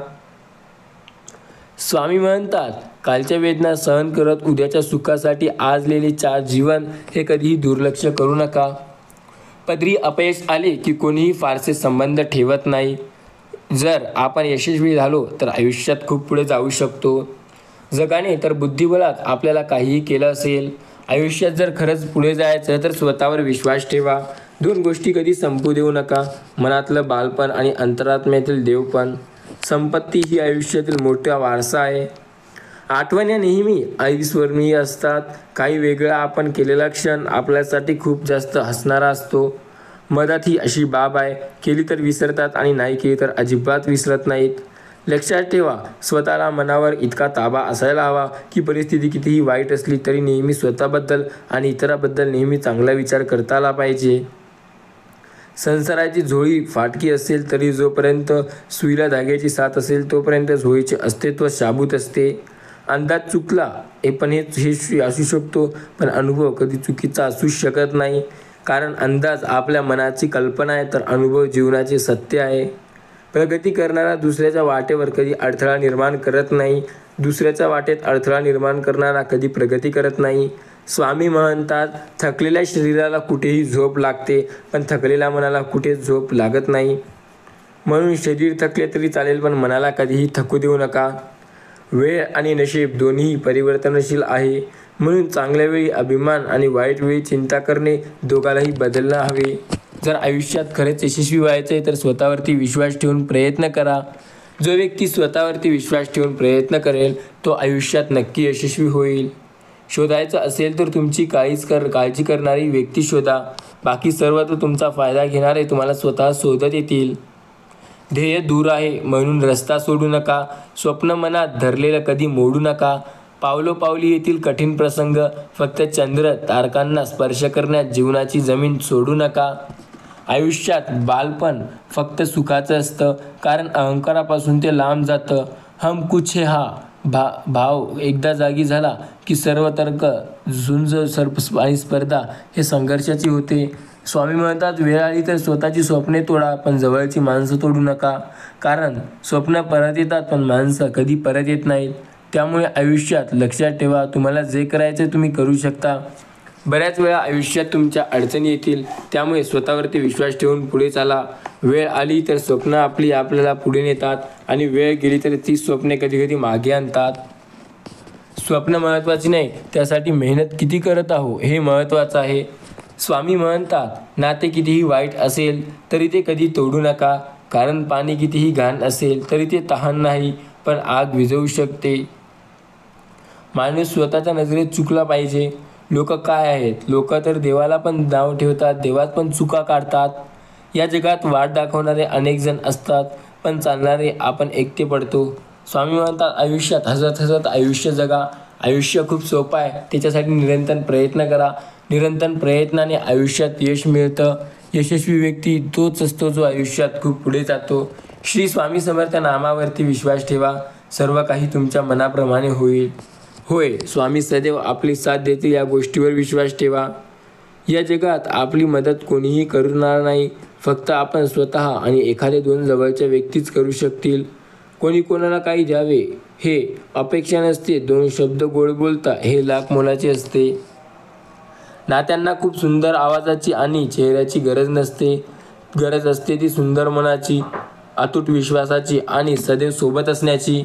A: स्वामी म्हणतात, कालच्या वेदना सहन करत उद्याच्या सुखासाठी आजलेले जीवन हे कधीही दुर्लक्ष करू नका. पदरी अपयश आले की कोणीही फारसे संबंध ठेवत नाही. जर आपण यशस्वी झालो तर आयुष्यात खूप पुढे जाऊ शकतो. जगाने तर बुद्धिबळात आपल्याला काहीही केलं असेल. आयुष्यात जर खरंच पुढे जायचं तर स्वतःवर विश्वास ठेवा. दोन गोष्टी कधी संपू देऊ नका, मनातलं बालपण आणि अंतरात्म्यातील देवपण. संपत्ती ही आयुष्यातील मोठा वारसा आहे. आठवण्या नेहमी अविस्मरणीय असतात. काही वेगळा आपण केलेला क्षण आपल्यासाठी खूप जास्त हसणारा असतो. मदत ही अशी बाब आहे, केली तर विसरतात आणि नाही केली तर अजिबात विसरत नाहीत. लक्षात ठेवा, स्वतःला मनावर इतका ताबा असायला हवा की परिस्थिती कितीही वाईट असली तरी नेहमी स्वतःबद्दल आणि इतरांबद्दल नेहमी चांगला विचार करता आला पाहिजे. संसाराची झोळी फाटकी असेल तरी जोपर्यंत सुईला धाग्याची साथ असेल तोपर्यंत झोळीचे अस्तित्व शाबूत असते. अंदाज चुकला हे असू शकतो, पण अनुभव कधी चुकीचा असू शकत नाही. कारण अंदाज आपल्या मनाची कल्पना आहे तर अनुभव जीवनाचे सत्य आहे. प्रगती करणारा दुसऱ्याच्या वाटेवर कधी अडथळा निर्माण करत नाही. दुसऱ्याच्या वाटेत अडथळा निर्माण करणारा कधी प्रगती करत नाही. स्वामी म्हणतात, थकलेल्या शरीराला कुठेही झोप लागते, पण थकलेल्या मनाला कुठे झोप लागत नाही. म्हणून शरीर थकले तरी चालेल, पण मनाला कधीही थकू देऊ नका. वेळ आणि नशीब दोन्ही परिवर्तनशील आहे. म्हणून चांगल्या वेळी अभिमान आणि वाईट वेळी चिंता करणे दोघालाही बदलणं हवे. जर आयुष्यात खरेच यशस्वी व्हायचे तर स्वतःवरती विश्वास ठेवून प्रयत्न करा. जो व्यक्ती स्वतःवरती विश्वास ठेवून प्रयत्न करेल तो आयुष्यात नक्की यशस्वी होईल. शोधायचं असेल तर तुमची काळजी करणारी व्यक्ती शोधा. बाकी सर्व तो तुमचा फायदा घेणारे तुम्हाला स्वतः शोधत येतील. ध्येय दूर आहे म्हणून रस्ता सोडू नका. स्वप्न मनात धरलेलं कधी मोडू नका. पावलोपावली येथील कठीण प्रसंग, फक्त चंद्र तारकांना स्पर्श करण्यात जीवनाची जमीन सोडू नका. आयुष्यात बालपण फक्त सुखाचं असतं, कारण अहंकारापासून ते लांब जातं. हम कुछ है हा भाव एकदा जागी झाला की सर्व तर्क, झुंज आणि स्पर्धा हे संघर्षाची होते. स्वामी म्हणतात, वेळ आली तर स्वतःची स्वप्ने तोडा, पण जवळची माणसं तोडू नका. कारण स्वप्न परत येतात, पण माणसं कधी परत येत नाहीत. त्यामुळे आयुष्यात लक्षात ठेवा, तुम्हाला जे करायचे तुम्ही करू शकता. बऱ्याच वेळा आयुष्यात तुमच्या अडचणी येतील, त्यामुळे स्वतःवरती विश्वास ठेवून पुढे चाला. वेळ आली तर स्वप्न आपल्याला पुढे नेतात आणि वेळ गेली तर ती स्वप्ने कधी कधी मागे आणतात. स्वप्न महत्त्वाची नाही, त्यासाठी मेहनत किती करत आहो हे महत्त्वाचं आहे. स्वामी म्हणतात, नाते कितीही वाईट असेल तरी ते कधी तोडू नका. कारण पाणी कितीही घाण असेल तरी ते तहान नाही, पण आग विझवू शकते. माणूस स्वतःच्या नजरेत चुकला पाहिजे. लोक काय आहेत, लोक तर देवाला पण नाव ठेवतात, देवात पण चुका काढतात. या जगात वाट दाखवणारे अनेक जण असतात, पण चालणारे आपण एकटे पडतो. स्वामी म्हणतात, आयुष्यात हसत हसत आयुष्य जगा. आयुष्य खूप सोपं आहे, त्याच्यासाठी निरंतर प्रयत्न करा. निरंतर प्रयत्नाने आयुष्यात यश मिळतं. यशस्वी व्यक्ती तोच असतो जो आयुष्यात खूप पुढे जातो. श्री स्वामी समर्थ नामावरती विश्वास ठेवा, सर्व काही तुमच्या मनाप्रमाणे होईल. होय, स्वामी सदैव आपली साथ देतील या गोष्टीवर विश्वास ठेवा. या जगात आपली मदत कोणीही करणार नाही, फक्त आपण स्वतः आणि एखादे 2 जवळच्या व्यक्तीच करू शकतील. कोणी कोणाला काही द्यावे हे अपेक्षा नसते, 2 शब्द गोड बोलता हे लाख मोलाचे असते. नात्यांना खूप सुंदर आवाजाची आणि चेहऱ्याची गरज नसते. गरज असते ती सुंदर मनाची, अतूट विश्वासाची आणि सदैव सोबत असण्याची.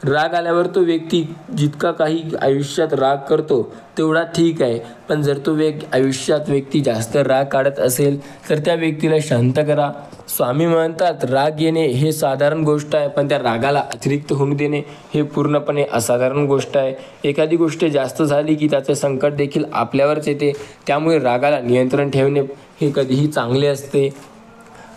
A: राग आल्यावर तो व्यक्ती जितका काही आयुष्यात राग करतो तेवढा ठीक आहे, पण जर तो आयुष्यात व्यक्ती जास्त राग काढत असेल तर त्या व्यक्तीला शांत करा. स्वामी म्हणतात, राग येणे हे साधारण गोष्ट आहे, पण त्या रागाला अतिरिक्त होऊ देणे हे पूर्णपणे असाधारण गोष्ट आहे. एखादी गोष्ट जास्त झाली की त्याचे संकट देखील आपल्यावरच येते. त्यामुळे रागाला नियंत्रण ठेवणे हे कधीही चांगले असते.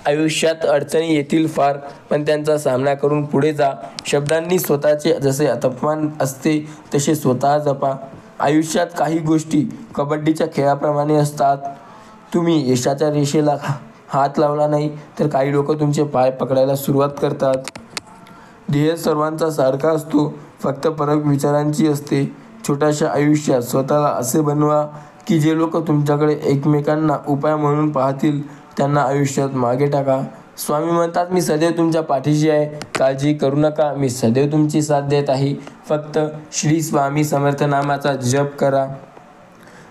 A: आयुष्यात अडचणी येतील फार, पण त्यांचा सामना करून पुढे जा. शब्दांनी स्वतःचे जसे अपमान असते तसे स्वतः जपा. आयुष्यात काही गोष्टी कबड्डीच्या खेळाप्रमाणे असतात. तुम्ही यशाच्या रेषेला हात लावला नाही तर काही लोक तुमचे पाय पकडायला सुरुवात करतात. ध्येय सर्वांचा सारखा असतो, फक्त फरक विचारांची असते. छोट्याशा आयुष्यात स्वतःला असे बनवा की जे लोक तुमच्याकडे एकमेकांना उपाय म्हणून पाहतील त्यांना आयुष्यात मागे टाका. स्वामी म्हणतात, मी सदैव तुमच्या पाठीशी आहे, काळजी करू नका, मी सदैव तुमची साथ देत आहे. फक्त श्री स्वामी समर्थ नामाचा जप करा.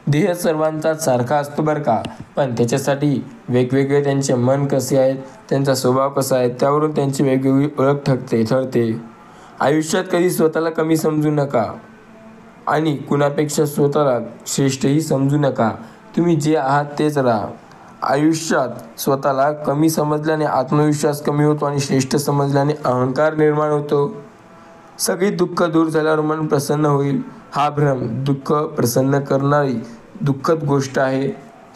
A: ध्येय सर्वांचाच सारखा असतो बरं का, पण त्याच्यासाठी वेगवेगळे त्यांचे मन कसे आहेत, त्यांचा स्वभाव कसा आहे, त्यावरून त्यांची वेगवेगळी ओळख ठरते. आयुष्यात कधी स्वतःला कमी समजू नका आणि कुणापेक्षा स्वतःला श्रेष्ठही समजू नका. तुम्ही जे आहात तेच राहा. आयुष्यात स्वतःला कमी समजल्याने आत्मविश्वास कमी होतो आणि श्रेष्ठ समजल्याने अहंकार निर्माण होतो. सगळी दुःख दूर झाल्यावर मन प्रसन्न होईल. हा भ्रम दुःख प्रसन्न करणारी दुःखद गोष्ट आहे.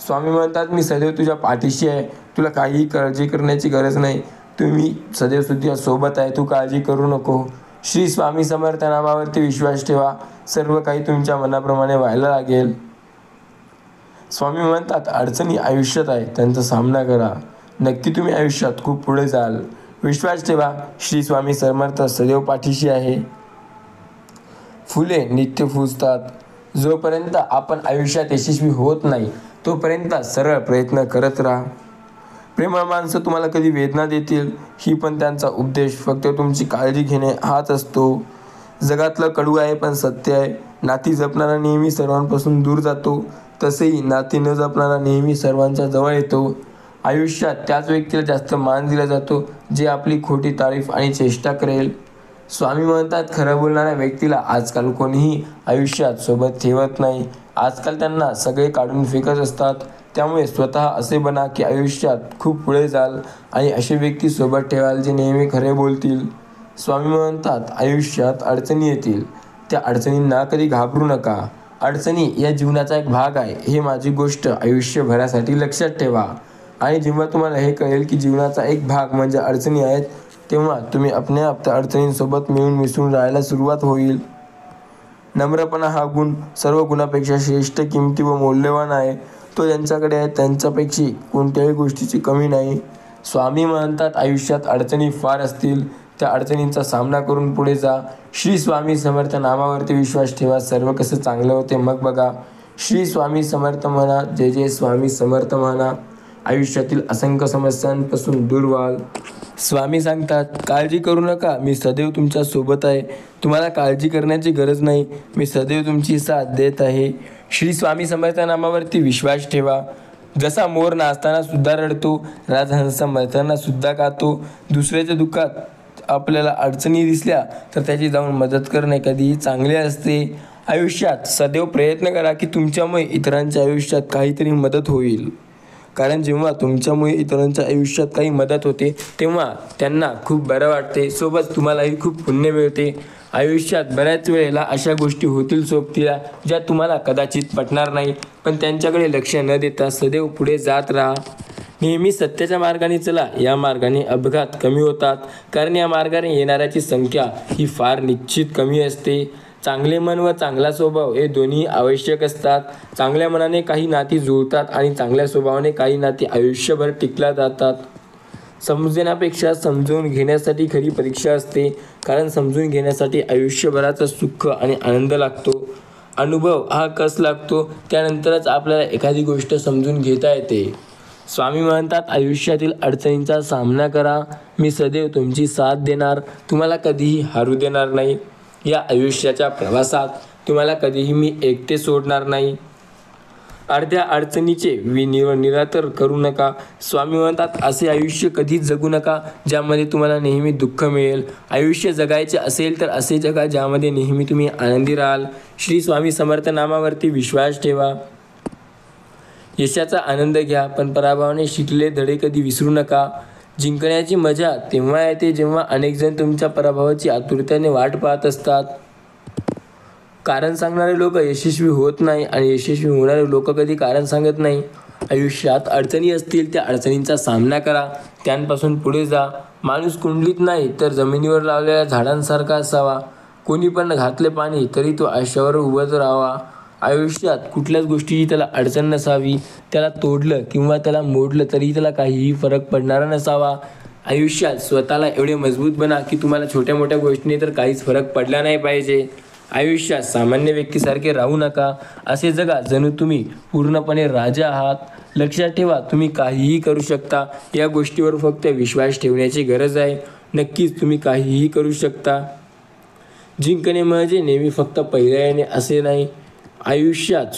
A: स्वामी म्हणतात, मी सदैव तुझ्या पाठीशी आहे, तुला काहीही काळजी करण्याची गरज नाही. तुम्ही सदैव तुझ्या सोबत आहे, तू काळजी करू नको. श्री स्वामी समर्थ नामावरती विश्वास ठेवा, सर्व काही तुमच्या मनाप्रमाणे व्हायला लागेल. स्वामी म्हणतात, अडचणी आयुष्यात आहेत, त्यांचा सामना करा. नक्की तुम्ही आयुष्यात खूप पुढे जाल. विश्वास ठेवा, श्री स्वामी समर्थ सदैव पाठीशी आहे. फुले नित्य फुजतात. जोपर्यंत आपण आयुष्यात यशस्वी होत नाही तोपर्यंत सरळ प्रयत्न करत राहा. प्रेमळ माणसं तुम्हाला कधी वेदना देतील, ही पण त्यांचा उद्देश फक्त तुमची काळजी घेणे हाच असतो. जगातलं कडू आहे पण सत्य आहे. नाती जपणारा नेहमी सर्वांपासून दूर जातो, तसेही नाती न जपणारा नेहमी सर्वांच्या जवळ येतो. आयुष्यात त्याच व्यक्तीला जास्त मान दिला जातो जे आपली खोटी तारीफ आणि चेष्टा करेल. स्वामी म्हणतात, खरं बोलणाऱ्या व्यक्तीला आजकाल कोणीही आयुष्यात सोबत ठेवत नाही. आजकाल त्यांना सगळे काढून फेकत असतात. त्यामुळे स्वतः असे बना की आयुष्यात खूप पुढे जाल आणि असे व्यक्ती सोबत ठेवाल जे नेहमी खरे बोलतील. स्वामी म्हणतात, आयुष्यात अडचणी येतील, त्या अडचणींना कधी घाबरू नका. अडचणी या जीवनाचा एक भाग आहे, हे माझी गोष्ट आयुष्यभरासाठी लक्षात ठेवा. आणि जेव्हा तुम्हाला हे कळेल की जीवनाचा एक भाग म्हणजे अडचणी आहेत, तेव्हा तुम्ही आपल्या त्या अडचणींसोबत मिळून मिसळून राहायला सुरुवात होईल. नम्रपणा हा गुण सर्व गुणापेक्षा श्रेष्ठ, किमती व मौल्यवान आहे. तो ज्यांच्याकडे आहे त्यांच्यापेक्षा कोणत्याही गोष्टीची कमी नाही. स्वामी म्हणतात, आयुष्यात अडचणी फार असतील, त्या अडचणींचा सामना करून पुढे जा. श्री स्वामी समर्थ नामावरती विश्वास ठेवा, सर्व कसं चांगलं होते मग बघा. श्री स्वामी समर्थ म्हणा. जय जय स्वामी समर्थ म्हणा. आयुष्यातील असंख्य समस्यांपासून दूर व्हाल. स्वामी सांगतात, काळजी करू नका, मी सदैव तुमच्या सोबत आहे. तुम्हाला काळजी करण्याची गरज नाही, मी सदैव तुमची साथ देत आहे. श्री स्वामी समर्थ नामावरती विश्वास ठेवा. जसा मोर नाचताना सुद्धा रडतो, राजहंस मरताना सुद्धा गातो. दुसऱ्याच्या दुःखात आपल्याला अडचणी दिसल्या तर त्याची जाऊन मदत करणे कधीही चांगले असते. आयुष्यात सदैव प्रयत्न करा की तुमच्यामुळे इतरांच्या आयुष्यात काहीतरी मदत होईल. कारण जेव्हा तुमच्यामुळे इतरांच्या आयुष्यात काही मदत होते तेव्हा त्यांना खूप बरं वाटते, सोबत तुम्हालाही खूप पुण्य मिळते. आयुष्यात बऱ्याच वेळेला अशा गोष्टी होतील सोबतीला ज्या तुम्हाला कदाचित पटणार नाही, पण त्यांच्याकडे लक्ष न देता सदैव पुढे जात राहा. नेहमी सत्याच्या मार्गाने चला, या मार्गाने अपघात कमी होतात. कारण या मार्गाने येणाऱ्याची संख्या ही फार निश्चित कमी असते. चांगले मन व चांगला स्वभाव हे दोन्ही आवश्यक असतात. चांगल्या मनाने काही नाती जुळतात आणि चांगल्या स्वभावाने काही नाती आयुष्यभर टिकल्या जातात. समजण्यापेक्षा समजून घेण्यासाठी खरी परीक्षा असते. कारण समजून घेण्यासाठी आयुष्यभराचा सुख आणि आनंद लागतो. अनुभव हा कस लागतो, त्यानंतरच आपल्याला एखादी गोष्ट समजून घेता येते. स्वामी म्हणतात, आयुष्यातील अडचणींचा सामना करा, मी सदैव तुमची साथ देणार, तुम्हाला कधीही हारू देणार नाही. या आयुष्याच्या प्रवासात तुम्हाला कधीही मी एकटे सोडणार नाही. अर्ध्या अडचणीचे निरातर करू नका. स्वामी म्हणतात, असे आयुष्य कधीच जगू नका ज्यामध्ये तुम्हाला नेहमी दुःख मिळेल. आयुष्य जगायचे असेल तर असे जगा ज्यामध्ये नेहमी तुम्ही आनंदी राहाल. श्री स्वामी समर्थ नामावरती विश्वास ठेवा. यशाचा आनंद घ्या, पण पराभवाने शिकलेले धडे कधी विसरू नका. जिंकण्याची मजा तेव्हा येते जेव्हा अनेक जण तुमच्या पराभवाची आतुरतेने वाट पाहत असतात. कारण सांगणारे लोक यशस्वी होत नाही आणि यशस्वी होणारे लोक कधी कारण सांगत नाही. आयुष्यात अडचणी असतील त्या अडचणींचा सामना करा, त्यांपासून पुढे जा. माणूस कुंडलीत नाही तर जमिनीवर लावलेल्या झाडांसारखा असावा. कोणी पण घातले पाणी तरी तो आयुष्यावर उभंच राहावा. आयुष्यात कुठल्याच गोष्टीची त्याला अडचण नसावी. त्याला तोडलं किंवा त्याला मोडलं तरी त्याला काहीही फरक पडणारा नसावा. आयुष्यात स्वतःला एवढे मजबूत बना की तुम्हाला छोट्या मोठ्या गोष्टीने तर काहीच फरक पडला नाही पाहिजे. आयुष्यात सामान्य व्यक्तीसारखे राहू नका. असे जगा जणू तुम्ही पूर्णपणे राजा आहात. लक्षात ठेवा, तुम्ही काहीही करू शकता. या गोष्टीवर फक्त विश्वास ठेवण्याची गरज आहे. नक्कीच तुम्ही काहीही करू शकता. जिंकणे म्हणजे नेहमी फक्त पहिल्या येणे असे नाही. आयुष्यात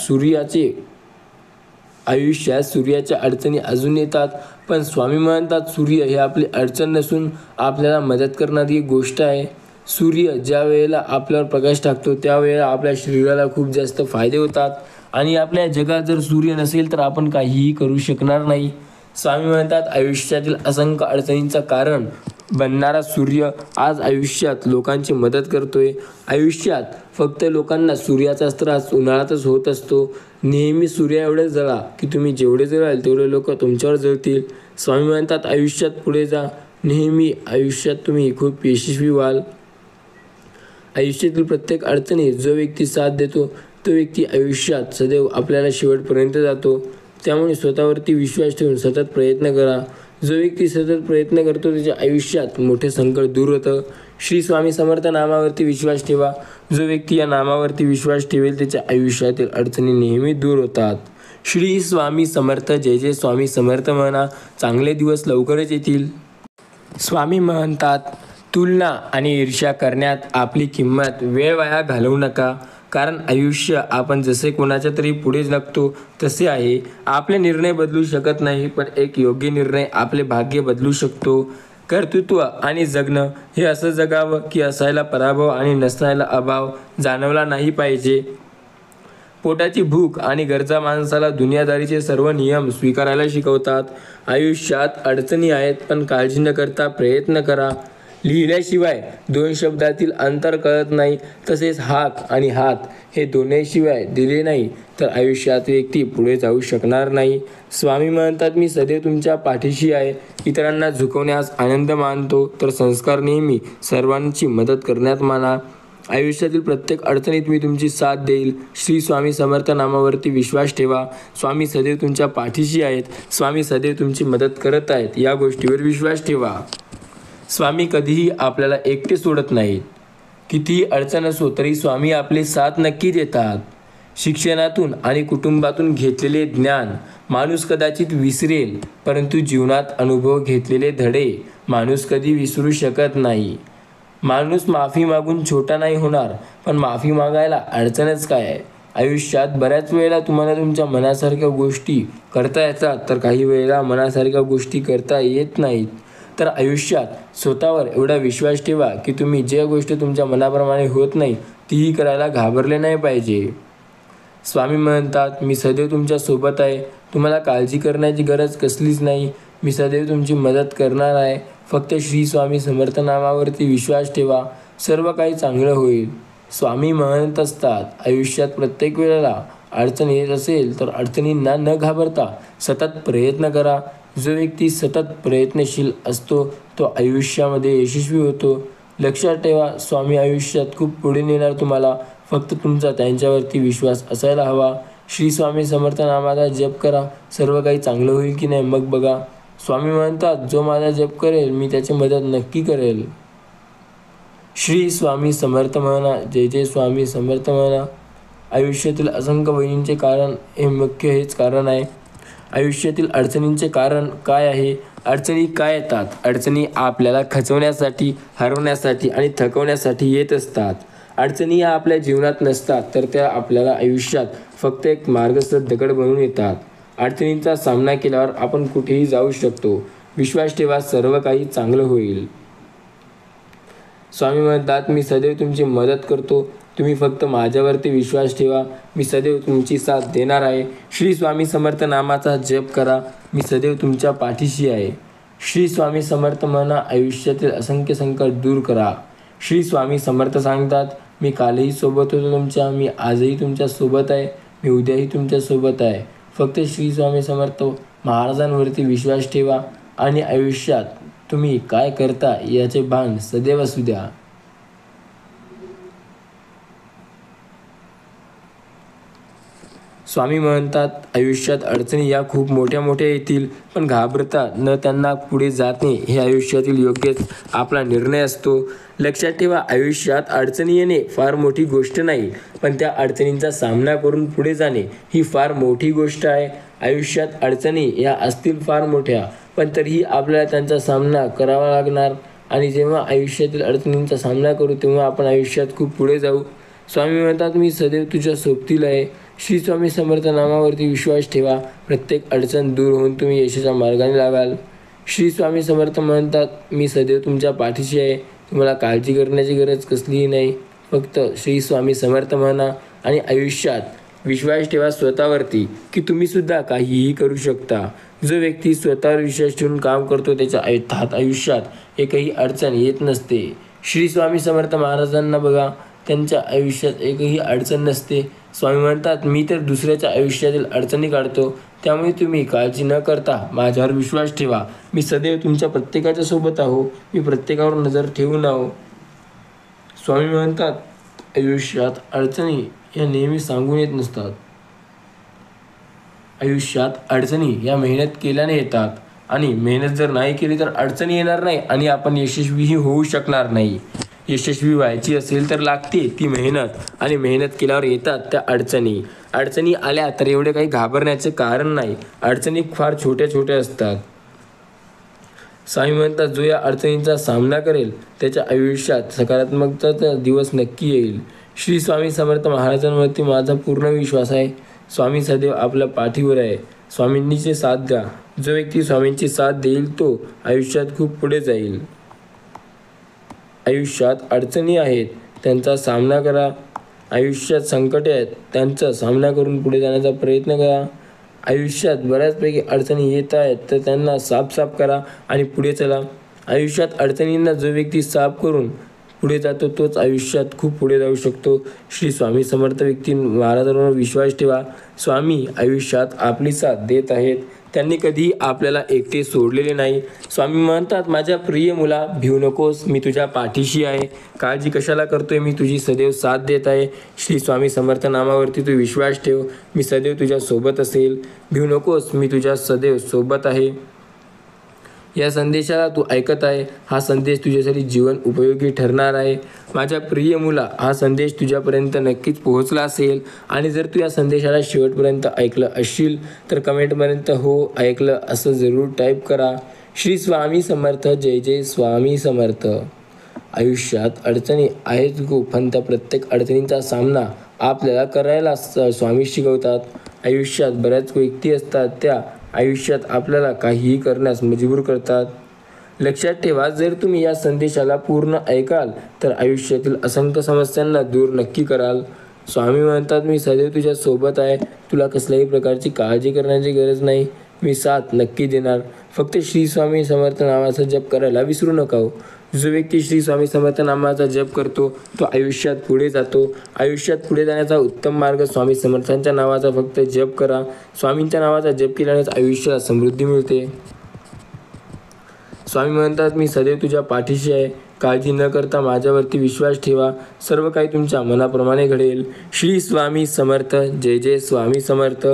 A: सूर्याच्या अडचणी अजून येतात, पण स्वामी म्हणतात सूर्य हे आपली अडचण नसून आपल्याला मदत करणारी एक गोष्ट आहे. सूर्य ज्या वेळेला आपल्यावर प्रकाश टाकतो त्यावेळेला आपल्या शरीराला खूप जास्त फायदे होतात आणि आपल्या जगात जर सूर्य नसेल तर आपण काहीही करू शकणार नाही. स्वामी म्हणतात, आयुष्यातील असंख्य अडचणींचा कारण बनणारा सूर्य आज आयुष्यात लोकांची मदत करतोय. आयुष्यात फक्त लोकांना सूर्याचा त्रास उन्हाळ्यातच होत असतो. नेहमी सूर्या एवढे जळा की तुम्ही जेवढे जळाल तेवढे लोक तुमच्यावर जळतील. स्वामी म्हणतात, आयुष्यात पुढे जा. नेहमी आयुष्यात तुम्ही खूप यशस्वी व्हाल. आयुष्यातील प्रत्येक अडचणीत जो व्यक्ती साथ देतो तो व्यक्ती आयुष्यात सदैव आपल्याला शेवटपर्यंत जातो. त्यामुळे स्वतःवरती विश्वास ठेवून सतत प्रयत्न करा. जो व्यक्ती सतत प्रयत्न करतो त्याच्या आयुष्यात मोठे संकट दूर होतं. श्री स्वामी समर्थ नामावरती विश्वास ठेवा. जो व्यक्ती या नामावरती विश्वास ठेवेल त्याच्या आयुष्यातील अडचणी नेहमी दूर होतात. श्री स्वामी समर्थ. जय जय स्वामी समर्थ म्हणा. चांगले दिवस लवकरच येतील. स्वामी म्हणतात, तुलना आणि ईर्ष्या करण्यात आपली किंमत वेळ वाया घालवू नका. कारण आयुष्य आपण जसे कोणाच्या तरी पुढे जगतो तसे आहे. आपले निर्णय बदलू शकत नाही, पण एक योग्य निर्णय आपले भाग्य बदलू शकतो. कर्तृत्व आणि जगणं हे असं जगावं की असायला पराभव आणि नसायला अभाव जाणवला नाही पाहिजे. पोटाची भूक आणि गरजा माणसाला दुनियादारीचे सर्व नियम स्वीकारायला शिकवतात. आयुष्यात अडचणी आहेत, पण काळजी न करता प्रयत्न करा. लिहिल्याशिवाय दोन शब्दातील अंतर कळत नाही. तसेच हाक आणि हात हे दोन्हीशिवाय दिले नाही तर आयुष्यात व्यक्ती पुढे जाऊ शकणार नाही. स्वामी म्हणतात, मी सदैव तुमच्या पाठीशी आहे. इतरांना झुकवण्यास आनंद मानतो तर संस्कार नेहमी सर्वांची मदत करण्यात माना. आयुष्यातील प्रत्येक अडचणीत मी तुमची साथ देईल. श्री स्वामी समर्थ नामावरती विश्वास ठेवा. स्वामी सदैव तुमच्या पाठीशी आहेत. स्वामी सदैव तुमची मदत करत आहेत. या गोष्टीवर विश्वास ठेवा. स्वामी कधीही आपल्याला एकटे सोडत नाहीत. कितीही अडचण असो तरी स्वामी आपली साथ नक्की देतात. शिक्षणातून आणि कुटुंबातून घेतलेले ज्ञान माणूस कदाचित विसरेल, परंतु जीवनात अनुभव घेतलेले धडे माणूस कधी विसरू शकत नाही. माणूस माफी मागून छोटा नाही होणार, पण माफी मागायला अडचणच काय आहे. आयुष्यात बऱ्याच वेळेला तुम्हाला तुमच्या मनासारख्या गोष्टी करता येतात, तर काही वेळेला मनासारख्या गोष्टी करता येत नाहीत. तर आयुष्यात स्वतःवर एवढा विश्वास ठेवा की तुम्ही जे गोष्ट तुमच्या मनाप्रमाणे होत नाही तीही करायला घाबरले नाही पाहिजे. स्वामी म्हणतात, मी सदैव तुमच्या सोबत आहे. तुम्हाला काळजी करण्याची गरज कसलीच नाही. मी सदैव तुमची मदत करणार आहे. फक्त श्री स्वामी समर्थ नामावरती विश्वास ठेवा, सर्व काही चांगलं होईल. स्वामी म्हणत असतात, आयुष्यात प्रत्येक वेळेला अडचण येत असेल तर अडचणींना न घाबरता सतत प्रयत्न करा. जो व्यक्ती सतत प्रयत्नशील असतो तो आयुष्यामध्ये यशस्वी होतो. लक्षात ठेवा, स्वामी आयुष्यात खूप पुढे नेणार तुम्हाला. फक्त तुमचा त्यांच्यावरती विश्वास असायला हवा. श्री स्वामी समर्थ नामाचा जप करा, सर्व काही चांगलं होईल की नाही मग बघा. स्वामी म्हणतात, जो माझा जप करेल मी त्याची मदत नक्की करेल. श्री स्वामी समर्थ म्हणा, जय जय स्वामी समर्थ म्हणा. आयुष्यातील असंख्य वहिनींचे कारण हे मुख्य हेच कारण आहे. आयुष्यातील अडचणींचे कारण काय आहे? अडचणी काय येतात? अडचणी आपल्याला खचवण्यासाठी, हरवण्यासाठी आणि थकवण्यासाठी येत असतात. अडचणी या आपल्या जीवनात नसतात, तर त्या आपल्याला आयुष्यात फक्त एक मार्गस्थ दगड बनून येतात. अडचणींचा सामना केल्यावर आपण कुठेही जाऊ शकतो. विश्वास ठेवा, सर्व काही चांगलं होईल. स्वामी म्हणतात, मी सदैव तुमची मदत करतो. तुम्ही फक्त माझ्यावरती विश्वास ठेवा. मी सदैव तुमची साथ देणार आहे. श्री स्वामी समर्थ नामाचा जप करा. मी सदैव तुमच्या पाठीशी आहे. श्री स्वामी समर्थ म्हणा, आयुष्यातील असंख्य संकट दूर करा. श्री स्वामी समर्थ सांगतात, मी कालही सोबत होतो तुमच्या, मी आजही तुमच्या सोबत आहे, मी उद्याही तुमच्या सोबत आहे. फक्त श्री स्वामी समर्थ महाराजांवरती विश्वास ठेवा आणि आयुष्यात तुम्ही काय करता याचे भान सदैव असू द्या. स्वामी म्हणतात, आयुष्यात अडचणी या खूप मोठ्या मोठ्या येतील, पण घाबरता न त्यांना पुढे जाणे हे आयुष्यातील योग्यच आपला निर्णय असतो. लक्षात ठेवा, आयुष्यात अडचणी येणे फार मोठी गोष्ट नाही, पण त्या अडचणींचा सामना करून पुढे जाणे ही फार मोठी गोष्ट आहे. आयुष्यात अडचणी या असतील फार मोठ्या, पण तरीही आपल्याला त्यांचा सामना करावा लागणार. आणि जेव्हा आयुष्यातील अडचणींचा सामना करू तेव्हा आपण आयुष्यात खूप पुढे जाऊ. स्वामी म्हणतात, मी सदैव तुझ्या सोबतीला आहे. श्री स्वामी समर्थ नामावरती विश्वास ठेवा. प्रत्येक अडचण दूर होऊन तुम्ही यशाच्या मार्गाने लागाल. श्री स्वामी समर्थ म्हणतात, मी सदैव तुमच्या पाठीशी आहे. तुम्हाला काळजी करण्याची गरज कसलीही नाही. फक्त श्री स्वामी समर्थ म्हणा आणि आयुष्यात विश्वास ठेवा स्वतःवरती की तुम्ही सुद्धा काहीही करू शकता. जो व्यक्ती स्वतःवर विश्वास ठेवून काम करतो त्याच्या आयुष्यात एकही अडचण येत नसते. श्री स्वामी समर्थ महाराजांना बघा, त्यांच्या आयुष्यात एकही अडचण नसते. स्वामी म्हणतात, मी तर दुसऱ्याच्या आयुष्यातील अडचणी काढतो, त्यामुळे तुम्ही काळजी न करता माझ्यावर विश्वास ठेवा. मी सदैव तुमच्या प्रत्येकाच्या सोबत आहो. मी प्रत्येकावर नजर ठेवून आहो. स्वामी म्हणतात, आयुष्यात अडचणी या नेहमी सांगून येत नसतात. आयुष्यात अडचणी या मेहनत केल्याने येतात आणि मेहनत जर नाही केली तर अडचणी येणार नाही आणि आपण यशस्वीही होऊ शकणार नाही. यशस्वी व्हायची असेल तर लागते ती मेहनत आणि मेहनत केल्यावर येतात त्या अडचणी. अडचणी आल्या तर एवढे काही घाबरण्याचे कारण नाही. अडचणी फार छोट्या छोट्या असतात. स्वामी म्हणतात, जो या अडचणींचा सामना करेल त्याच्या आयुष्यात सकारात्मकतेचा दिवस नक्की येईल. श्री स्वामी समर्थ महाराजांवरती माझा पूर्ण विश्वास आहे. स्वामी सदैव आपल्या पाठीवर आहे. स्वामींची साथ द्या. जो व्यक्ती स्वामींची साथ देईल तो आयुष्यात खूप पुढे जाईल. आयुष्यात अडचणी आहेत त्यांचा सामना करा. आयुष्यात संकटे आहेत त्यांचा सामना करून पुढे जाण्याचा प्रयत्न करा. आयुष्यात बऱ्याचपैकी अडचणी येत आहेत तर त्यांना साफ करा आणि पुढे चला. आयुष्यात अडचणींना जो व्यक्ती साफ करून पुढे जातो तोच आयुष्यात खूप पुढे जाऊ शकतो. श्री स्वामी समर्थ व्यक्ती महाराजांवर विश्वास ठेवा. स्वामी आयुष्यात आपली साथ देत आहेत. त्यांनी कधीही आपल्याला एकटे सोडलेले नाही. स्वामी म्हणतात, माझ्या प्रिय मुला, भिवू नकोस, मी तुझ्या पाठीशी आहे. काळजी कशाला करतोय, मी तुझी सदैव साथ देत आहे. श्री स्वामी समर्थ नामावरती तू विश्वास ठेव. मी सदैव तुझ्या सोबत असेल. भिवू नकोस, मी तुझ्या सदैव सोबत आहे. या संदेशाला तू ऐकत आहे, हा संदेश तुझ्यासाठी जीवन उपयोगी ठरणार आहे. माझ्या प्रिय मुला, हा संदेश तुझ्यापर्यंत नक्कीच पोहोचला असेल आणि जर तू या संदेशाला शेवटपर्यंत ऐकलं असशील तर कमेंटपर्यंत हो ऐकलं असं जरूर टाईप करा. श्री स्वामी समर्थ. जय जय स्वामी समर्थ. आयुष्यात अडचणी आहेत खूप, पण त्या प्रत्येक अडचणींचा सामना आपल्याला करायला स्वामी शिकवतात. आयुष्यात बऱ्याच व्यक्ती असतात, त्या आयुष्यात आपल्याला काहीही करण्यास मजबूर करतात. लक्षात ठेवा, जर तुम्ही या संदेशाला पूर्ण ऐकाल तर आयुष्यातील असंख्य समस्यांना दूर नक्की कराल. स्वामी म्हणतात, मी सदैव तुझ्या सोबत आहे. तुला कसल्याही प्रकारची काळजी करण्याची गरज नाही. मी साथ नक्की देणार. फक्त श्री स्वामी समर्थ नावाचा जप करायला विसरू नका हो. जो व्यक्ती श्री स्वामी समर्थ नामाचा जप करतो तो आयुष्यात पुढे जातो. आयुष्यात पुढे जाण्याचा उत्तम मार्ग स्वामी समर्थांच्या नावाचा फक्त जप करा. स्वामींच्या नावाचा जप केल्यानेच आयुष्याला समृद्धी मिळते. स्वामी म्हणतात, मी सदैव तुझ्या पाठीशी आहे. काळजी न करता माझ्यावरती विश्वास ठेवा. सर्व काही तुमच्या मनाप्रमाणे घडेल. श्री स्वामी समर्थ. जय जय स्वामी समर्थ.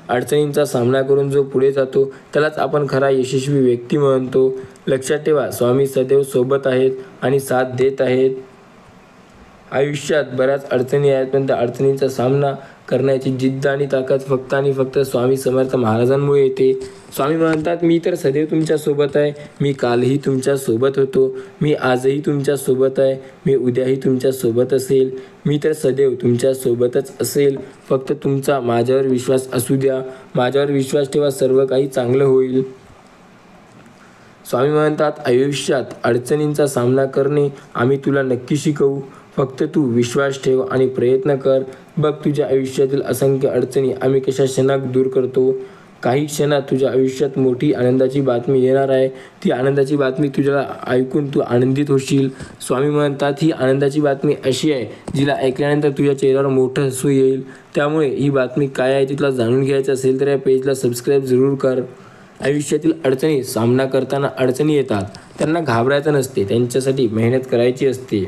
A: अडचणींचा सामना करून जो पुढे जातो त्यालाच आपण खरा यशस्वी व्यक्ती म्हणतो. लक्षात ठेवा, स्वामी सदैव सोबत आहेत आणि साथ देत आहेत. आयुष्यात बऱ्याच अडचणी आहेत, पण त्या अडचणींचा सामना करण्याची जिद्द आणि ताकद फक्त आणि फक्त स्वामी समर्थ महाराजांमुळे येते. स्वामी म्हणतात, मी तर सदैव तुमच्या सोबत आहे. मी कालही तुमच्या सोबत होतो. मी आजही तुमच्या सोबत आहे. मी उद्याही तुमच्या सोबत असेल. मी तर सदैव तुमच्या सोबतच असेल. फक्त तुमचा माझ्यावर विश्वास असू द्या. माझ्यावर विश्वास ठेवा, सर्व काही चांगलं होईल. स्वामी म्हणतात, आयुष्यात अडचणींचा सामना करणे आम्ही तुला नक्की शिकवू. फक्त तू विश्वास ठेव आणि प्रयत्न कर. बघ, तुझ्या आयुष्यातील असंख्य अडचणी आम्ही कशा क्षणात दूर करतो. काही क्षणात तुझ्या आयुष्यात मोठी आनंदाची बातमी येणार आहे. ती आनंदाची बातमी तुझ्याला ऐकून तू आनंदित होशील. स्वामी म्हणतात, ही आनंदाची बातमी अशी आहे जिला ऐकल्यानंतर तुझ्या चेहऱ्यावर मोठं हसू येईल. त्यामुळे ही बातमी काय आहे ती तुला जाणून घ्यायचं असेल तर या पेजला सबस्क्राईब जरूर कर. आयुष्यातील अडचणी सामना करताना अडचणी येतात, त्यांना घाबरायचं नसते. त्यांच्यासाठी मेहनत करायची असते.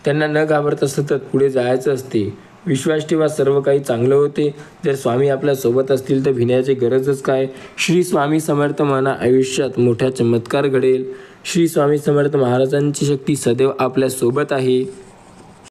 A: त्यांना न घाबरता सतत पुढे जायचं असते. विश्वास ठेवा, सर्व काही चांगलं होते. जर स्वामी आपल्या सोबत असतील तर भिण्याची गरजच काय. श्री स्वामी समर्थ म्हणा, आयुष्यात मोठा चमत्कार घडेल. श्री स्वामी समर्थ महाराजांची शक्ती सदैव आपल्या सोबत आहे.